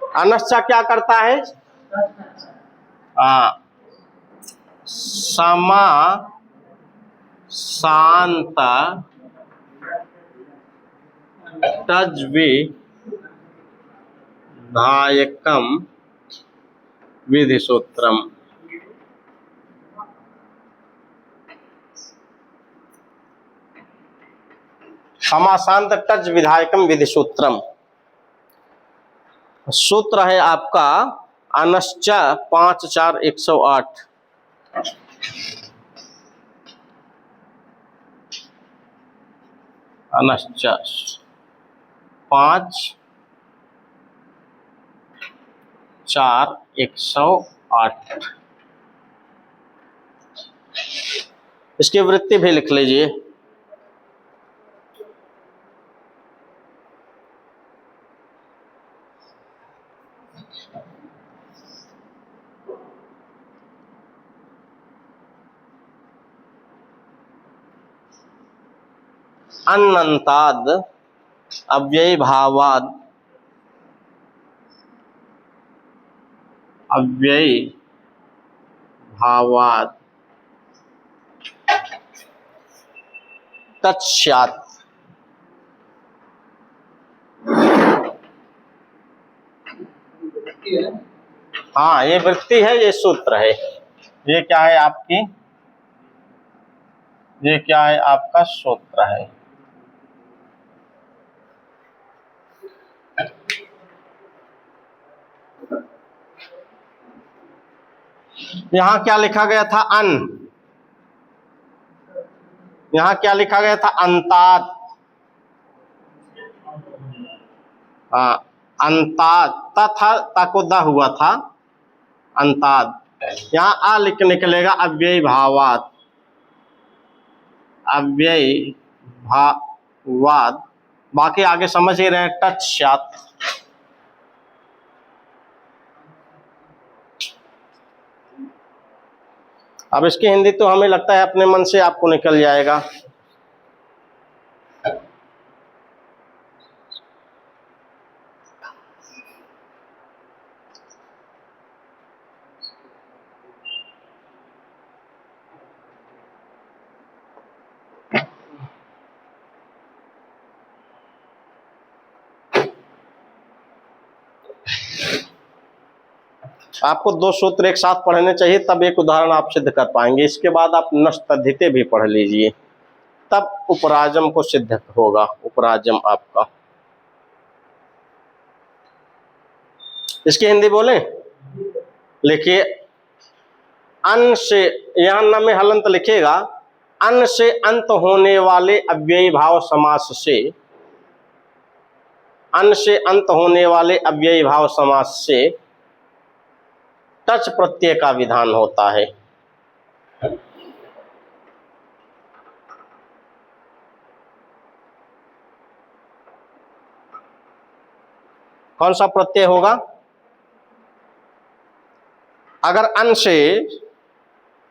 अनश्च क्या करता है? समा शांत तज्विधायकम विधि सूत्रम। समासांत टच विधायकम विधि सूत्रम। सूत्र है आपका अनश्च 5 4 108। अनश्च 5 4 108। इसकी वृत्ति भी लिख लीजिए। अनंताद अव्ययी भावाद अव्ययी भावाद तत्स्यात्। हाँ, ये वृत्ति है, ये सूत्र है। ये क्या है आपकी, ये क्या है आपका सूत्र है। यहां क्या लिखा गया था, अन। यहां क्या लिखा गया था, अंतात। हाँ, अंतात था, ताकोदा हुआ था अंतात। यहाँ आ लिख निकलेगा अव्ययी भावात। अव्ययी भावाद, बाकी आगे समझ ही रहे, तत्स्यात्। अब इसकी हिंदी तो हमें लगता है अपने मन से आपको निकल जाएगा। आपको 2 सूत्र एक साथ पढ़ने चाहिए, तब एक उदाहरण आप सिद्ध कर पाएंगे। इसके बाद आप नष्टधिते भी पढ़ लीजिए, तब उपराजम को सिद्ध होगा। उपराजम आपका, इसकी हिंदी बोले, लिखिए। अन से, यहां न में हलंत लिखेगा। अन से अंत होने वाले अव्ययी भाव समास से, अन से अंत होने वाले अव्ययी भाव समास से टच प्रत्यय का विधान होता है। कौन सा प्रत्यय होगा? अगर अन से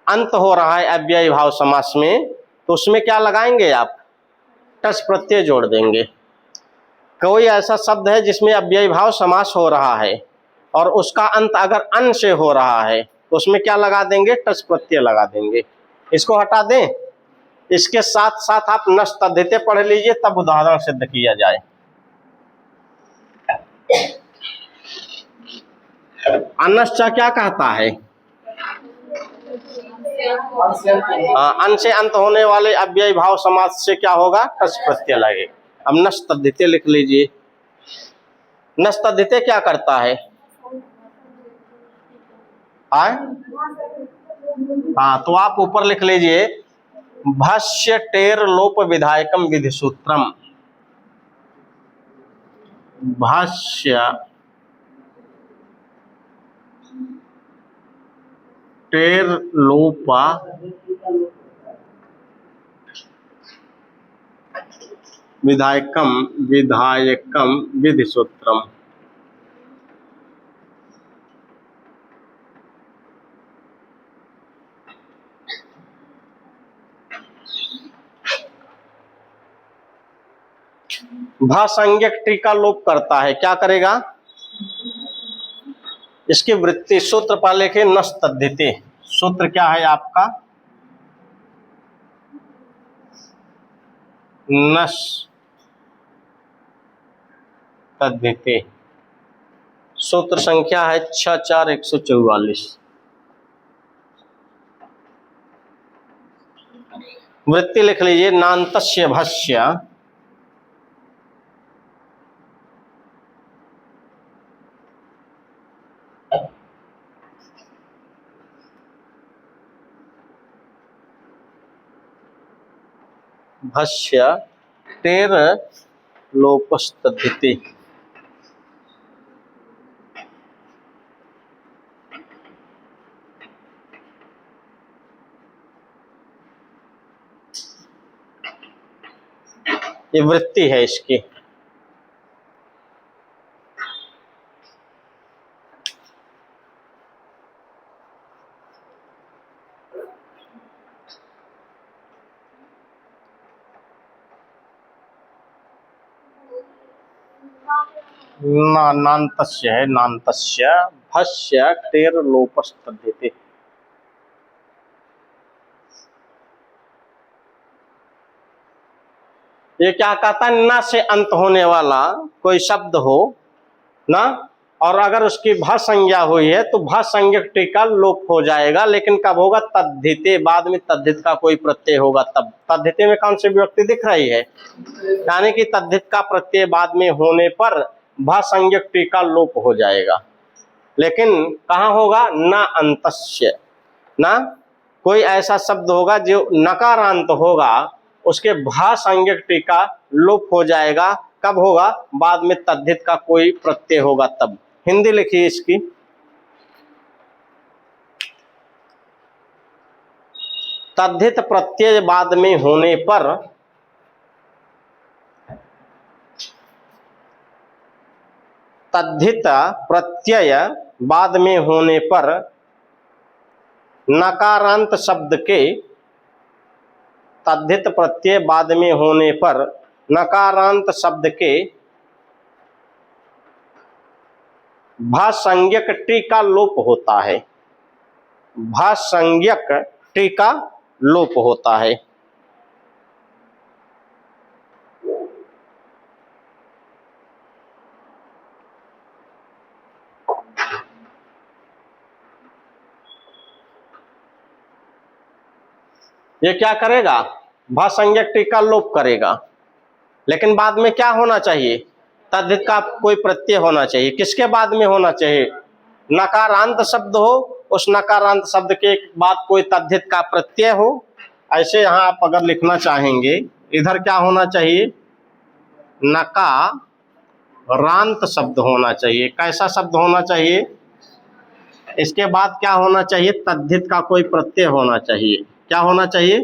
अंत हो रहा है अव्ययी भाव समास में, तो उसमें क्या लगाएंगे आप? टच प्रत्यय जोड़ देंगे। कोई ऐसा शब्द है जिसमें अव्ययी भाव समास हो रहा है और उसका अंत अगर अन से हो रहा है, तो उसमें क्या लगा देंगे? टच प्रत्यय लगा देंगे। इसको हटा दें। इसके साथ साथ आप नष्टधिते पढ़ लीजिए, तब उदाहरण सिद्ध किया जाए। अनश्च क्या कहता है? अन से अंत होने वाले अव्ययी भाव समास से क्या होगा? टच प्रत्यय लगे। अब नष्टधिते लिख लीजिए। नष्टधिते क्या करता है? हाँ, तो आप ऊपर लिख लीजिए, भाष्य टेर लोप विधायकम विधि सूत्रम। भाष्य टेर लोपा विधायकम विधि सूत्रम। भासंज्ञक टीका लोप करता है, क्या करेगा? इसकी वृत्ति सूत्र पर लिखे, नष्टधिते। सूत्र क्या है आपका? नष्टधिते। सूत्र संख्या है 64144। वृत्ति लिख लीजिए, नान्तस्य भस्य भस्य टेर लोपस्तद्धिते। ये वृत्ति है इसकी। नान्तस्य है, नान्तस्य भस्य टेर लोपस्तद्धिते। ये क्या कहता है, न से अंत होने वाला कोई शब्द हो ना, और अगर उसकी भ संज्ञा हुई है तो भ संज्ञक टीका लोप हो जाएगा, लेकिन कब होगा, तद्धिते, बाद में तद्धित का कोई प्रत्यय होगा तब। तद्धिते में कौन सी विभक्ति दिख रही है, यानी कि तद्धित का प्रत्यय बाद में होने पर भ संज्ञक टीका लोप हो जाएगा। लेकिन कहाँ होगा, न अंतस्य, ना कोई ऐसा शब्द होगा जो नकारांत होगा, उसके भा संज्ञक टीका लोप हो जाएगा। कब होगा, बाद में तद्धित का कोई प्रत्यय होगा तब। हिंदी लिखिए इसकी। तद्धित प्रत्यय बाद में होने पर तद्धित प्रत्यय बाद में होने पर नकारांत शब्द के, तद्धित प्रत्यय बाद में होने पर नकारांत शब्द के भासंज्ञक टीका लोप होता है। भासंज्ञक टीका लोप होता है। ये क्या करेगा, भासंज्ञक टीका लोप करेगा, लेकिन बाद में क्या होना चाहिए, तद्धित का कोई प्रत्यय होना चाहिए। किसके बाद में होना चाहिए, नकारांत शब्द हो, उस नकारांत शब्द के बाद कोई तद्धित का प्रत्यय हो। ऐसे यहाँ आप अगर लिखना चाहेंगे, इधर क्या होना चाहिए, नकारांत शब्द होना चाहिए। कैसा शब्द होना चाहिए, इसके बाद क्या होना चाहिए, तद्धित का कोई प्रत्यय होना चाहिए। क्या होना चाहिए,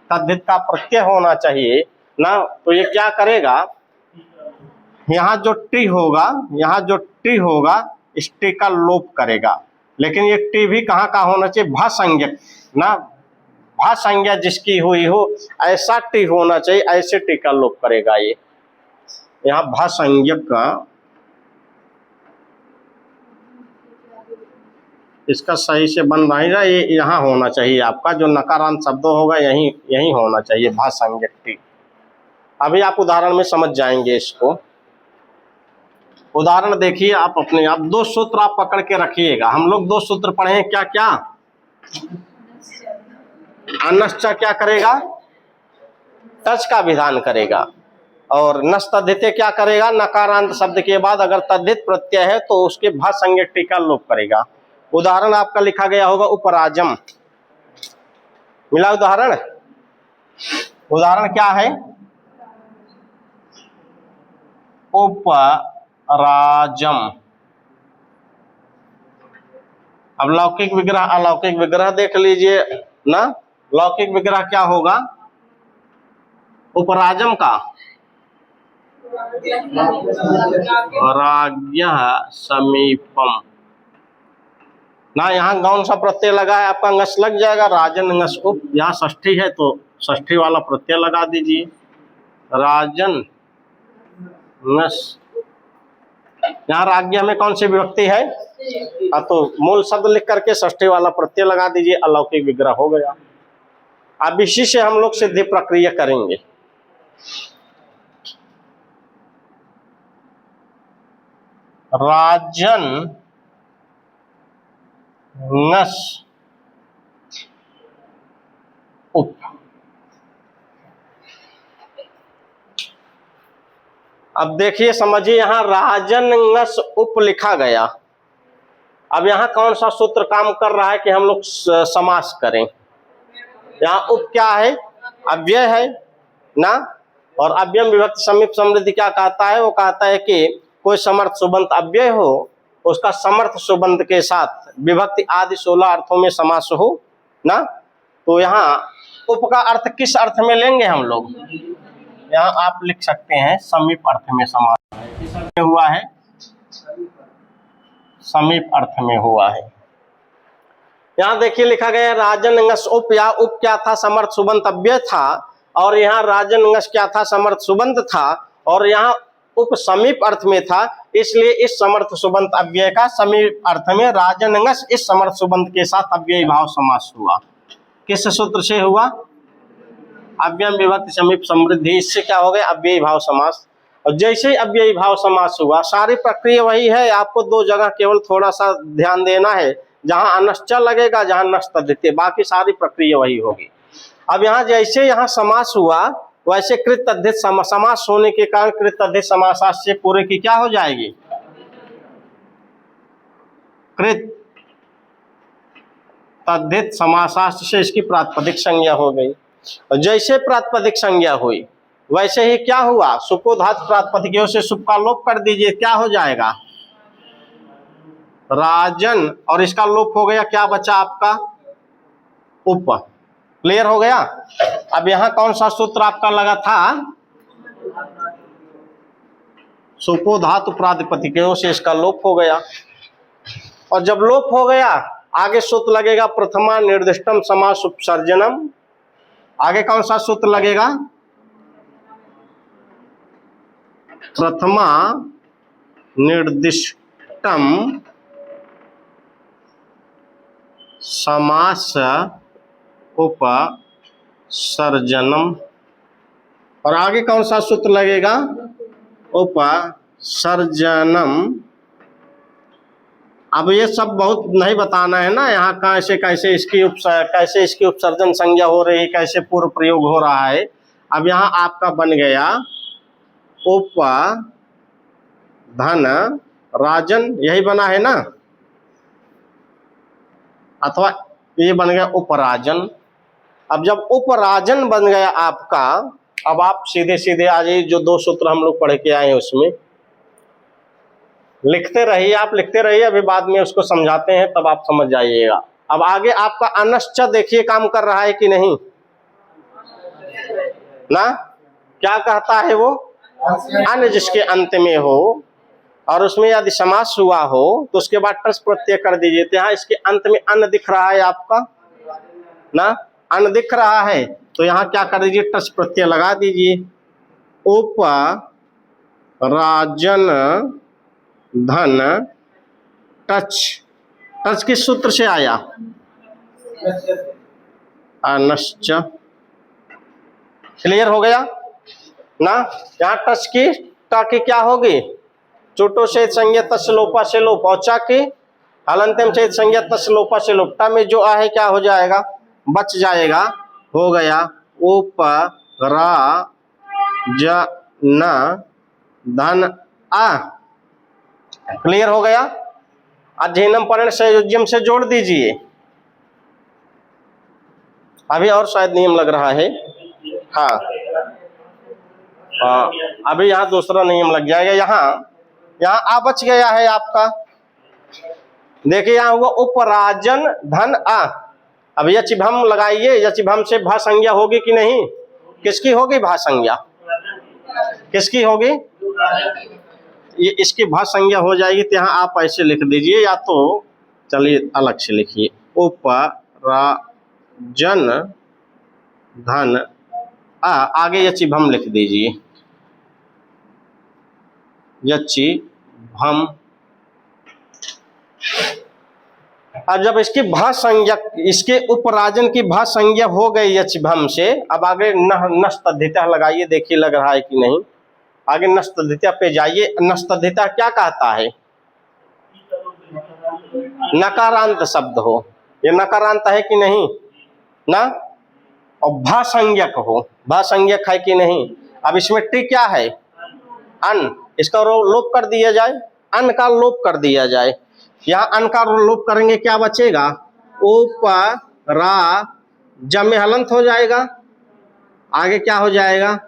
तद्धित का प्रत्यय होना चाहिए ना। तो ये क्या करेगा, यहाँ जो टी होगा, यहाँ जो टी होगा, इस टी का लोप करेगा। लेकिन ये टी भी कहाँ का होना चाहिए, भासंज्ञक ना, भासंज्ञा जिसकी हुई हो ऐसा टी होना चाहिए, ऐसे टी का लोप करेगा। ये यहाँ भासंज्ञक का, इसका सही से बन रहेगा, ये यहाँ होना चाहिए आपका, जो नकारांत शब्द होगा यही यही होना चाहिए, भासंज्ञक टी। अभी आप उदाहरण में समझ जाएंगे इसको। उदाहरण देखिए आप अपने आप, दो सूत्र आप पकड़ के रखिएगा। हम लोग दो सूत्र पढ़े हैं, क्या क्या, अनश्च क्या करेगा, टच का विधान करेगा, और नस तद्धिते क्या करेगा, नकारांत शब्द के बाद अगर तद्धित प्रत्यय है तो उसके भासंज्ञक टी का लोप करेगा। उदाहरण आपका लिखा गया होगा, उपराजम, मिला उदाहरण। उदाहरण क्या है, उपराजम। अब लौकिक विग्रह अलौकिक विग्रह देख लीजिए ना। लौकिक विग्रह क्या होगा, उपराजम का राज्ञः समीपम ना, यहाँ कौन सा प्रत्यय लगा है आपका, ngस लग जाएगा, राजन ngस उप। यहाँ षष्ठी है तो षष्ठी वाला प्रत्यय लगा दीजिए, राजन ngस। यहाँ राज्ञ में कौन सी विभक्ति है, तो मूल शब्द लिख करके षष्ठी वाला प्रत्यय लगा दीजिए, अलौकिक विग्रह हो गया। अब इसी से हम लोग सिद्धि प्रक्रिया करेंगे। राजन ngस उप। अब देखिए समझिए, यहाँ राजन ngस उप लिखा गया। अब यहाँ कौन सा सूत्र काम कर रहा है कि हम लोग समास करें। यहाँ उप क्या है, अव्यय है ना। और अव्ययम विभक्ति समीप समृद्धि क्या कहता है, वो कहता है कि कोई समर्थ सुबंत अव्यय हो, उसका समर्थ सुबंत के साथ विभक्ति आदि 16 अर्थों में समास हो ना। तो यहाँ उप का अर्थ किस अर्थ में लेंगे हम लोग, यहाँ आप लिख सकते हैं समीप अर्थ में समास। किस अर्थ में हुआ है, समीप अर्थ में हुआ है। यहाँ देखिए लिखा गया है राजन अंगस उप, या उप क्या था, समर्थ सुबंत अव्यय था, और यहाँ राजन अंगस क्या था, समर्थ सुबंत था, और यहाँ उप समीप अर्थ में था, इसलिए इस समर्थ सुबंत अव्यय का समीप अर्थ में राजन अंगस इस समर्थ सुबंत के साथ अव्ययी भाव समास हुआ। किस सूत्र से हुआ, अव्ययम विभक्ति समीप समृद्धि, इससे क्या हो गया, अव्ययी भाव समास। और जैसे ही अव्ययी भाव समास हुआ, सारी प्रक्रिया वही है, आपको दो जगह केवल थोड़ा सा ध्यान देना है, जहां अनश्च लगेगा, जहां नश्च तद्धित, बाकी सारी प्रक्रिया वही होगी। अब यहाँ जैसे यहाँ समास हुआ, वैसे कृत तद्धित समास होने के कारण कृत तद्धित समासास से पूरे की क्या हो जाएगी, कृत तद्धित समासास से इसकी प्रातिपदिक संज्ञा हो गई। और जैसे प्रातिपदिक संज्ञा हुई, वैसे ही क्या हुआ, सुपोधात प्रातिपदिकों से सुप का लोप कर दीजिए, क्या हो जाएगा, राजन, और इसका लोप हो गया, क्या बचा आपका, उप। क्लियर हो गया। अब यहां कौन सा सूत्र आपका लगा था, सुपोधातु प्रातिपदिकों से इसका लोप हो गया। और जब लोप हो गया, आगे सूत्र लगेगा प्रथमा निर्दिष्टम समास उपसर्जनम। आगे कौन सा सूत्र लगेगा, प्रथमा निर्दिष्टम समास उपसर्जनम। और आगे कौन सा सूत्र लगेगा, उपसर्जनम। अब ये सब बहुत नहीं बताना है ना, यहाँ कैसे कैसे इसकी उपसर्जन संज्ञा हो रही है, कैसे पूर्व प्रयोग हो रहा है। अब यहाँ आपका बन गया उप धन राजन, यही बना है ना, अथवा ये बन गया उपराजन। अब जब उपराजन बन गया आपका, अब आप सीधे सीधे आ जाइए, जो दो सूत्र हम लोग पढ़ के आए हैं उसमें लिखते रहिए, आप लिखते रहिए, अभी बाद में उसको समझाते हैं, तब आप समझ जाइएगा। अब आगे आपका अनश्च देखिए काम कर रहा है कि नहीं ना, क्या कहता है वो, अन जिसके अंत में हो और उसमें यदि समास हुआ हो तो उसके बाद टस प्रत्यय कर दीजिए। तो यहाँ इसके अंत में अन्न दिख रहा है आपका ना, अन्न दिख रहा है, तो यहाँ क्या कर दीजिए, टस प्रत्यय लगा दीजिए। उप राजन धन टच, टच किस सूत्र से आया, अनश्च। क्लियर हो गया ना। यहाँ टच की टा की क्या होगी, चोटो से संज्ञा तस् लोपा से लोप, और चा की हलंतम से संज्ञा तस् लोपा से लोप, टा में जो आ है क्या हो जाएगा, बच जाएगा। हो गया उप रा ज न धन आ। क्लियर हो गया। अध्ययनम पर्ण संयोज्यम से जोड़ दीजिए। अभी और शायद नियम लग रहा है, हाँ अभी यहाँ दूसरा नियम लग जाएगा। यहाँ आ बच गया है आपका, देखिए यहाँ हुआ उपराजन धन आ। अब यचिभम लगाइए, यचिभम से भा संज्ञा होगी कि नहीं, किसकी होगी भा संज्ञा, किसकी होगी, ये इसकी भा संज्ञा हो जाएगी। तो यहाँ आप ऐसे लिख दीजिए, या तो चलिए अलग से लिखिए, उपराजन धन आ, आगे यचिभम लिख दीजिए, यचिभम। अब जब इसकी भा संज्ञा, इसके उपराजन की भा संज्ञा हो गई यचिभम से, अब आगे नस्तद्धिता लगाइए, देखिए लग रहा है कि नहीं। आगे नस्तद्धिता पे जाइए। नस्तद्धिता क्या कहता है, नकारांत शब्द हो, ये नकारांत है कि नहीं ना, और भा संज्ञक हो, भा संज्ञक है कि नहीं। अब इसमें टी क्या है, अन, इसका लोप कर दिया जाए, अन का लोप कर दिया जाए। यहाँ अन का लोप करेंगे क्या बचेगा, उप रा ज में हलंत हो जाएगा, आगे क्या हो जाएगा?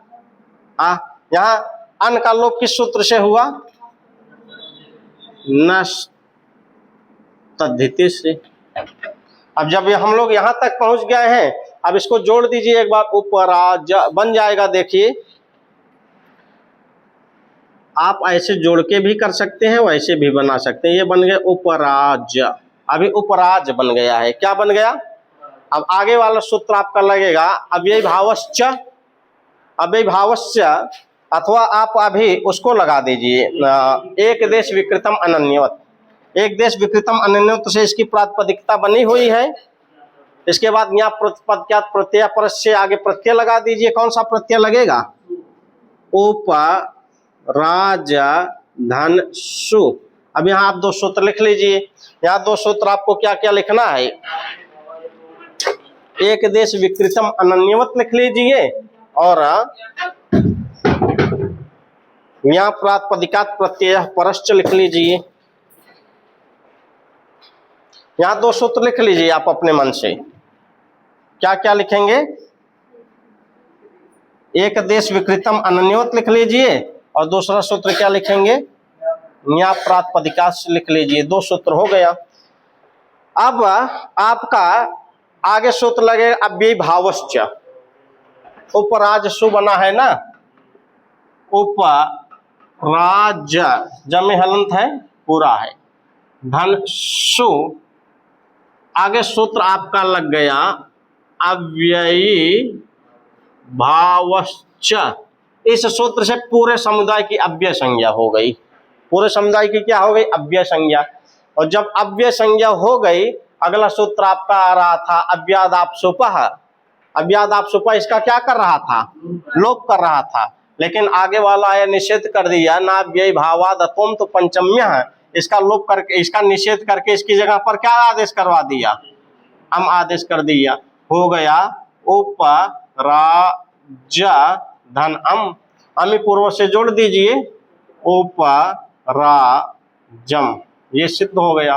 यहाँ अन का लोप किस सूत्र से हुआ? नस तद्धिति से। अब जब हम लोग यहां तक पहुंच गए हैं, अब इसको जोड़ दीजिए एक बार, उपराज बन जाएगा। देखिए आप ऐसे जोड़ के भी कर सकते हैं, वैसे भी बना सकते हैं। ये बन गया उपराज, अभी उपराज बन गया है। क्या बन गया? अब आगे वाला सूत्र आपका लगेगा अव्ययी भावश्च, अव्ययी भावश्च, अथवा आप अभी उसको लगा दीजिए एक देश विकृतम अनन्यवत। एक देश विकृतम अनन्यवत से इसकी प्रातिपदिकता बनी हुई है। इसके बाद यहाँ प्रतिपद्यात् प्रत्यय पर से आगे प्रत्यय लगा दीजिए। कौन सा प्रत्यय लगेगा? उपराज धन सु। अब यहाँ आप दो सूत्र लिख लीजिए। यहाँ दो सूत्र आपको क्या क्या लिखना है? एक देश विकृतम अनन्यवत लिख लीजिए, और यहाँ प्रातिपदिकात् प्रत्यय परश्च लिख लीजिए। यहाँ दो सूत्र लिख लीजिए आप अपने मन से। क्या क्या लिखेंगे? एक देश विकृतम अनन्यवत लिख लीजिए, और दूसरा सूत्र क्या लिखेंगे? यहाँ प्रातिपदिकात् लिख लीजिए। दो सूत्र हो गया। अब आपका आगे सूत्र लगेगा अव्ययी भावश्च। उपराज सु बना है ना, उपराज जमे हलंत है, पूरा है, धन सु। आगे सूत्र आपका लग गया अव्ययी भावश्च। इस सूत्र से पूरे समुदाय की अव्यय संज्ञा हो गई। पूरे समुदाय की क्या हो गई? अव्यय संज्ञा। और जब अव्यय संज्ञा हो गई, अगला सूत्र आपका आ रहा था अव्यादाप्सुपः। अव्यादाप्सुपः इसका क्या कर रहा था? लोप कर रहा था। लेकिन आगे वाला है निषेध कर दिया, ना व्यय भावादत्वम तो पंचम्य। इसका लोप करके, इसका निषेध करके इसकी जगह पर क्या आदेश करवा दिया? अम आदेश कर दिया। हो गया उपराज धन अम। अमी पूर्व से जोड़ दीजिए, उपराजम। ये सिद्ध हो गया।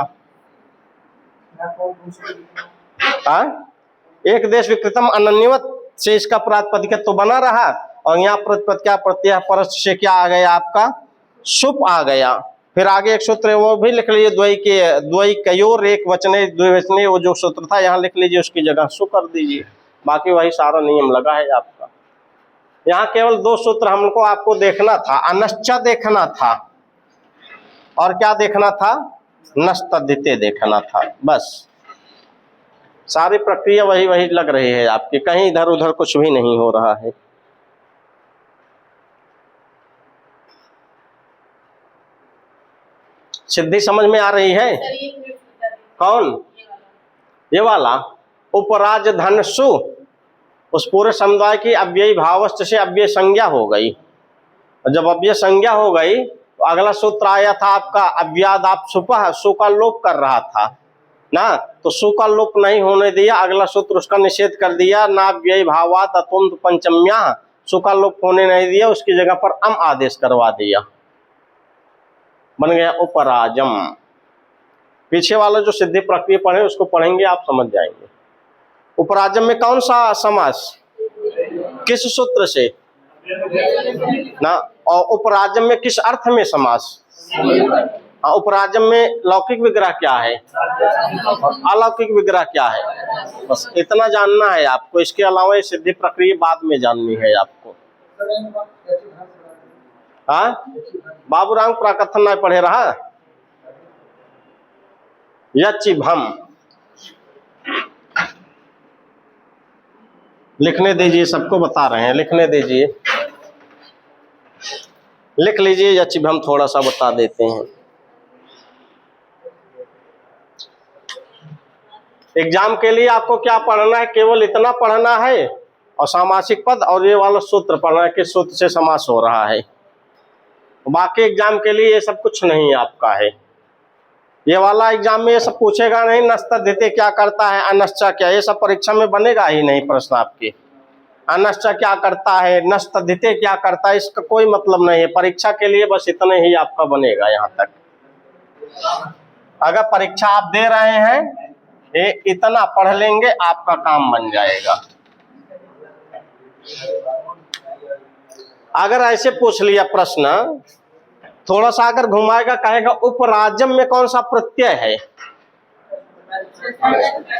एक देश विकृतम अनन्यवत से इसका प्रातिपदिक तो बना रहा, और यहाँ प्रतिपद प्रत्यय परस्थ से क्या आ गया आपका? सुप आ गया। फिर आगे एक सूत्र है वो भी लिख लीजिए, द्वैकयोर एक वचने द्विवचने, वो जो सूत्र था यहाँ लिख लीजिए, उसकी जगह सु कर दीजिए। बाकी वही सारा नियम लगा है आपका। यहाँ केवल दो सूत्र हमको आपको देखना था, अनश्च देखना था, और क्या देखना था? नस्तद्धिते देखना था। बस सारी प्रक्रिया वही वही लग रही है आपकी, कहीं इधर उधर कुछ भी नहीं हो रहा है। सिद्धि समझ में आ रही है? कौन? ये वाला उपराज धन सु, उस पूरे समुदाय की अव्ययी भावस्थ से अव्यय संज्ञा हो गई। और जब अव्यय संज्ञा हो गई तो अगला सूत्र आया था आपका अव्यादाप्सुपः। सु का लोप कर रहा था ना, तो सु का लोप नहीं होने दिया, अगला सूत्र उसका निषेध कर दिया, ना व्यय भावात अतुम पंचम्या। सु का लोप होने नहीं दिया, उसकी जगह पर अम आदेश करवा दिया, बन गया उपराजम। पीछे वाला जो सिद्धि प्रक्रिया पढ़े उसको पढ़ेंगे आप समझ जाएंगे। उपराजम में कौन सा समास? किस सूत्र से ना? और उपराजम में किस अर्थ में समास? उपराजम में लौकिक विग्रह क्या है और अलौकिक विग्रह क्या है, बस इतना जानना है आपको। इसके अलावा ये सिद्धि प्रक्रिया बाद में जाननी है आपको। हाँ, बाबूराम प्राकथन नहीं पढ़े रहा? यचिभम लिखने दीजिए, सबको बता रहे हैं, लिखने दीजिए, लिख लीजिए। यचिभम थोड़ा सा बता देते हैं। एग्जाम के लिए आपको क्या पढ़ना है? केवल इतना पढ़ना है, और सामासिक पद और ये वाला सूत्र पढ़ना है, किस सूत्र से समास हो रहा है। बाकी एग्जाम के लिए ये सब कुछ नहीं आपका है। ये वाला एग्जाम में ये सब पूछेगा नहीं, नस्तद्धिते क्या करता है, अनश्च क्या, ये सब परीक्षा में बनेगा ही नहीं प्रश्न आपके। अनश्च क्या करता है, नस्तद्धिते क्या करता है, इसका कोई मतलब नहीं है। परीक्षा के लिए बस इतने ही आपका बनेगा यहाँ तक। अगर परीक्षा आप दे रहे हैं, ये इतना पढ़ लेंगे आपका काम बन जाएगा। अगर ऐसे पूछ लिया प्रश्न, थोड़ा सा अगर घुमाएगा, कहेगा उपराजम में कौन सा प्रत्यय है।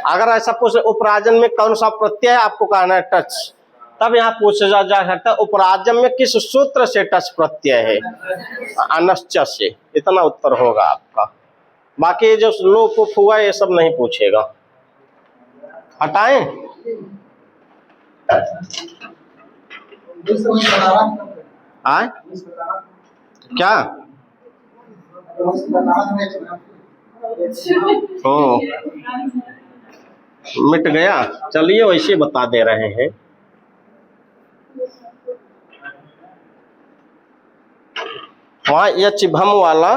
अगर ऐसा पूछ, उपराजन में कौन सा प्रत्यय है, आपको कहना है टच। तब यहाँ पूछा जा सकता है उपराजम में किस सूत्र से टच प्रत्यय है, अनश्च से। इतना उत्तर होगा आपका। बाकी जो लोप उप हुआ ये सब नहीं पूछेगा। हटाएं। आए क्या ओ मिट गया। चलिए वैसे बता दे रहे हैं। वहां यह चिभम वाला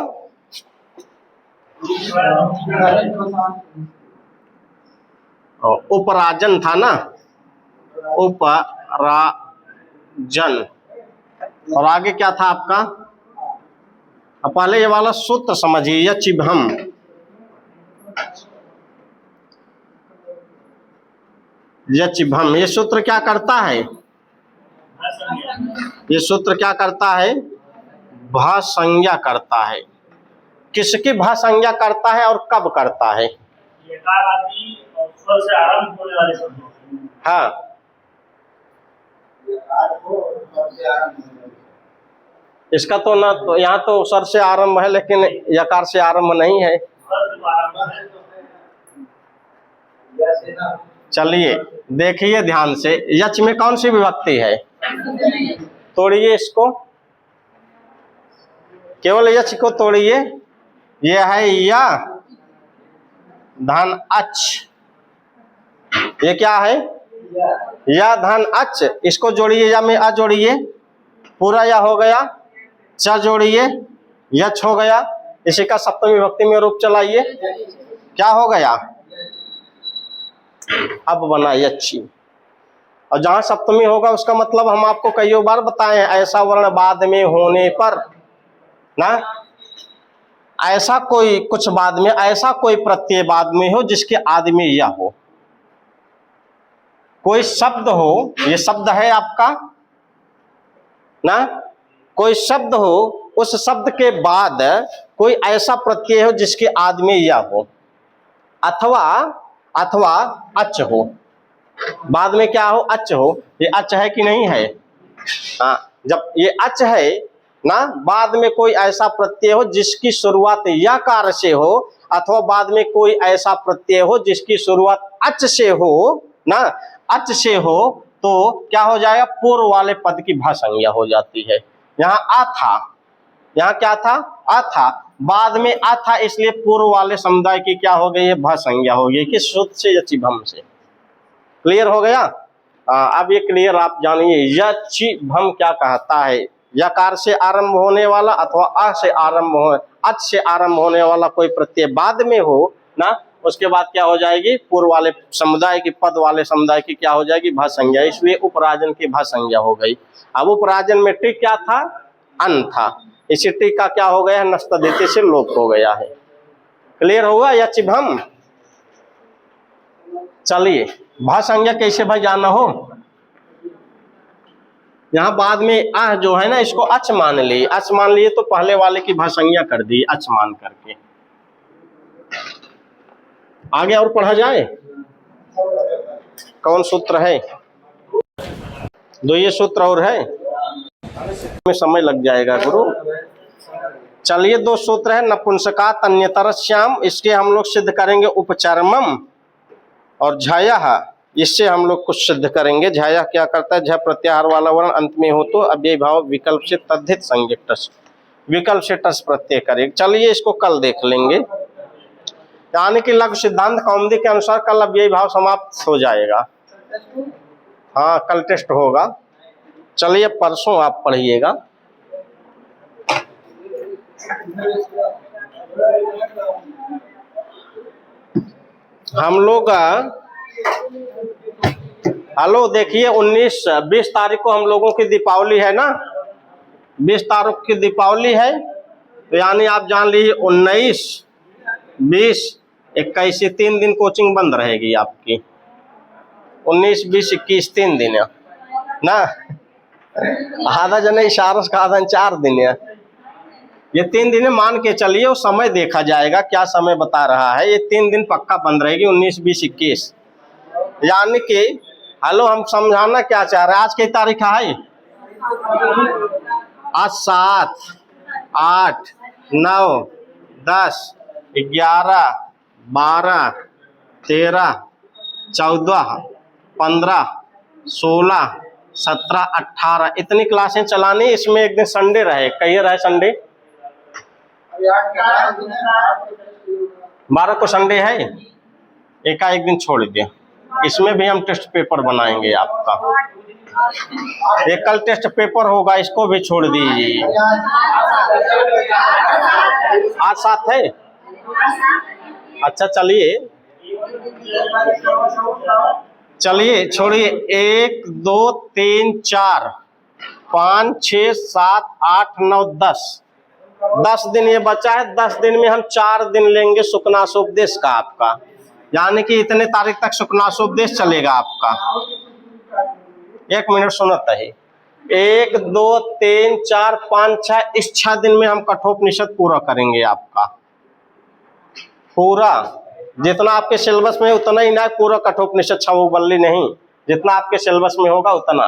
उपराजन था ना, उपराजन। और आगे क्या था आपका? पहले ये वाला सूत्र समझिए, यह चिभम। यह चिभम, ये सूत्र क्या करता है? ये सूत्र क्या करता है? भा संज्ञा करता है। किसकी भा संज्ञा करता है और कब करता है? से आरंभ होने वाले शब्द। हाँ, इसका तो ना तो यहाँ तो सर से आरंभ है, लेकिन यकार से आरंभ नहीं है। चलिए देखिए ध्यान से, यच में कौन सी विभक्ति है? तोड़िए इसको, केवल यच को तोड़िए। यह है या धन अच। ये क्या है? या धन अच। इसको जोड़िए, या में अ जोड़िए, पूरा या हो गया। च जोड़िए, यच हो गया। इसी का सप्तमी विभक्ति में रूप चलाइए, क्या हो गया? अब बना यच्छी। और जहां सप्तमी होगा उसका मतलब हम आपको कई बार बताए हैं, ऐसा वर्ण बाद में होने पर ना, ऐसा कोई कुछ बाद में, ऐसा कोई प्रत्यय बाद में हो जिसके आदि में या हो। कोई शब्द हो, ये शब्द है आपका ना, कोई शब्द हो, उस शब्द के बाद कोई ऐसा प्रत्यय हो जिसके आदि में या हो, अथवा अच हो। बाद में क्या हो? अच हो। ये अच है कि नहीं है? हाँ, जब ये अच है ना, बाद में कोई ऐसा प्रत्यय हो जिसकी शुरुआत या कार से हो, अथवा बाद में कोई ऐसा प्रत्यय हो जिसकी शुरुआत अच से हो ना, अच से हो, तो क्या हो जाएगा? पूर्व वाले पद की भा संज्ञा हो जाती है। यहाँ आ था, यहाँ क्या था? आ था। बाद में आ था, इसलिए पूर्व वाले समुदाय की क्या हो गई है? भा संज्ञा हो गई। किस सूत्र से? यचिभम से। क्लियर हो गया? अब ये क्लियर आप जानिए, यचिभम क्या कहता है? यकार से आरंभ होने वाला अथवा अ से आरंभ हो, अच से आरंभ होने वाला कोई प्रत्यय बाद में हो ना, उसके बाद क्या हो जाएगी? पूर्व वाले समुदाय की, पद वाले समुदाय की क्या हो जाएगी? भा संज्ञा। इसलिए उपराजन की भा संज्ञा हो गई। अब उपराजन में टिक क्या था? अन था। इसी टिक का क्या हो गया? नस्तदिति से लोप हो गया है। क्लियर होगा? यचिभम। चलिए भा संज्ञा कैसे भाई जाना हो? यहाँ बाद में आह जो है ना, इसको अच मान लिए। अच मान लिए तो पहले वाले की भा संज्ञा कर दी अच मान करके। आगे और पढ़ा जाए। कौन सूत्र है? दो ये सूत्र और है, में समय लग जाएगा गुरु। चलिए दो सूत्र है, नपुंसकात अन्यतरस्याम, इसके हम लोग सिद्ध करेंगे उपचर्मम, और झयः, इससे हम लोग कुछ सिद्ध करेंगे। झयः क्या करता है? झ प्रत्याहार वाला वर्ण अंत में हो तो अव्यय भाव विकल्प से तद्धित संज्ञक टस, विकल्प से टस प्रत्यय करेंगे। चलिए इसको कल देख लेंगे। यानी कि लघु सिद्धांत कौमुदी के अनुसार कल अव्यय भाव समाप्त हो जाएगा। हाँ, कल टेस्ट होगा। चलिए परसों आप पढ़िएगा। हम लोग हेलो देखिए, 19-20 तारीख को हम लोगों की दीपावली है ना, 20 तारीख की दीपावली है, तो यानी आप जान लीजिए 19, 20, 21 ये 3 दिन कोचिंग बंद रहेगी आपकी। 19, 20, 21 3 दिन ना, आधा जने इशारों से कहा था 4 दिन है, ये 3 दिन मान के चलिए। वो समय देखा जाएगा क्या समय बता रहा है। ये 3 दिन पक्का बंद रहेगी, 19, 20, 21। यानी कि हेलो, हम समझाना क्या चाह रहे हैं। आज की तारीख है, आज 7, 8, 9, 10, 11, 12, 13, 14, 15, 16, 17, 18 इतनी क्लासें चलानी। इसमें एक दिन संडे रहे, कहिए रहे संडे। 12 को संडे है, एक दिन छोड़ दिया। इसमें भी हम टेस्ट पेपर बनाएंगे आपका। एक कल टेस्ट पेपर होगा, इसको भी छोड़ दीजिए। आज 7 है, अच्छा चलिए छोड़िए। 1, 2, 3, 4, 5, 6, 7, 8, 9, 10 दिन ये बचा है। 10 दिन में हम 4 दिन लेंगे सुकनासोपदेश का आपका, यानी कि इतने तारीख तक सुकनासोपदेश चलेगा आपका। 1 मिनट सुनत है। 1, 2, 3, 4, 5, 6 इस 6 दिन में हम कठोपनिषद पूरा करेंगे आपका। पूरा जितना आपके सिलेबस में उतना ही ना, पूरा कठोपनिषद छावबल्ली नहीं, जितना आपके सिलेबस में होगा उतना।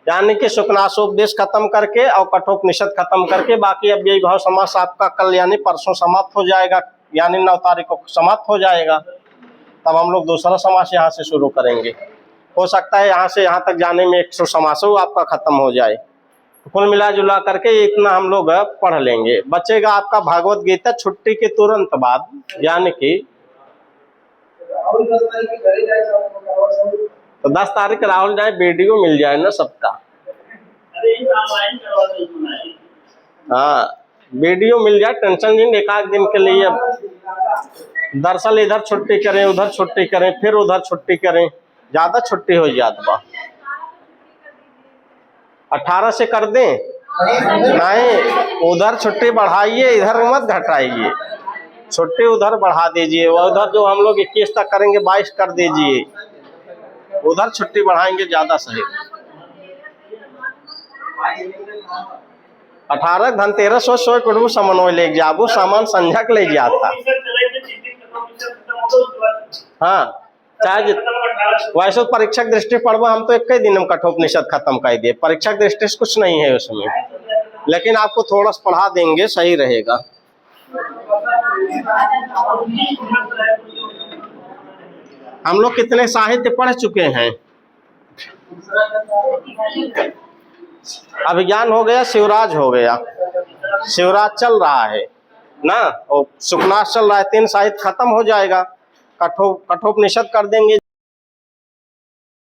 यानी कि सुकनासोपदेश खत्म करके और कठोपनिषद खत्म करके, बाकी अब यही भाव समास आपका कल यानी परसों समाप्त हो जाएगा, यानी 9 तारीख को समाप्त हो जाएगा। तब हम लोग दूसरा समास यहाँ से शुरू करेंगे। हो सकता है यहाँ से यहाँ तक जाने में 100 समासों आपका खत्म हो जाए। तो कुल मिला जुला करके इतना हम लोग पढ़ लेंगे। बचेगा आपका भागवत गीता छुट्टी के तुरंत बाद, यानी कि तो 10 तारीख राहुल जाए, वीडियो मिल जाए ना सबका। हाँ, वीडियो मिल जाए, टेंशन नहीं। 1 दिन के लिए दरअसल इधर छुट्टी करें, उधर छुट्टी करें, फिर उधर छुट्टी करें, ज्यादा छुट्टी हो जाता। 18 से कर दें? नहीं, उधर छुट्टी बढ़ाइए, इधर मत घटाइए। छुट्टी उधर बढ़ा दीजिए, उधर जो हम लोग 21 तक करेंगे 22 कर दीजिए, उधर छुट्टी बढ़ाएंगे ज्यादा सही। 18 धनतेरस सोच कुटुंब समन्वय ले जाबू, सामान संझा के ले जाता। हाँ, चाहे वैसे परीक्षा की दृष्टि पढ़ो, हम तो 1 दिन में कठोपनिषद खत्म कर दिए। परीक्षा की दृष्टि से कुछ नहीं है उसमें, लेकिन आपको थोड़ा सा पढ़ा देंगे, सही रहेगा। हम लोग कितने साहित्य पढ़ चुके हैं? अभिज्ञान हो गया, शिवराज हो गया, शिवराज चल रहा है ना, और सुकनास चल रहा है। 3 साहित्य खत्म हो जाएगा। कठोपनिषद कर देंगे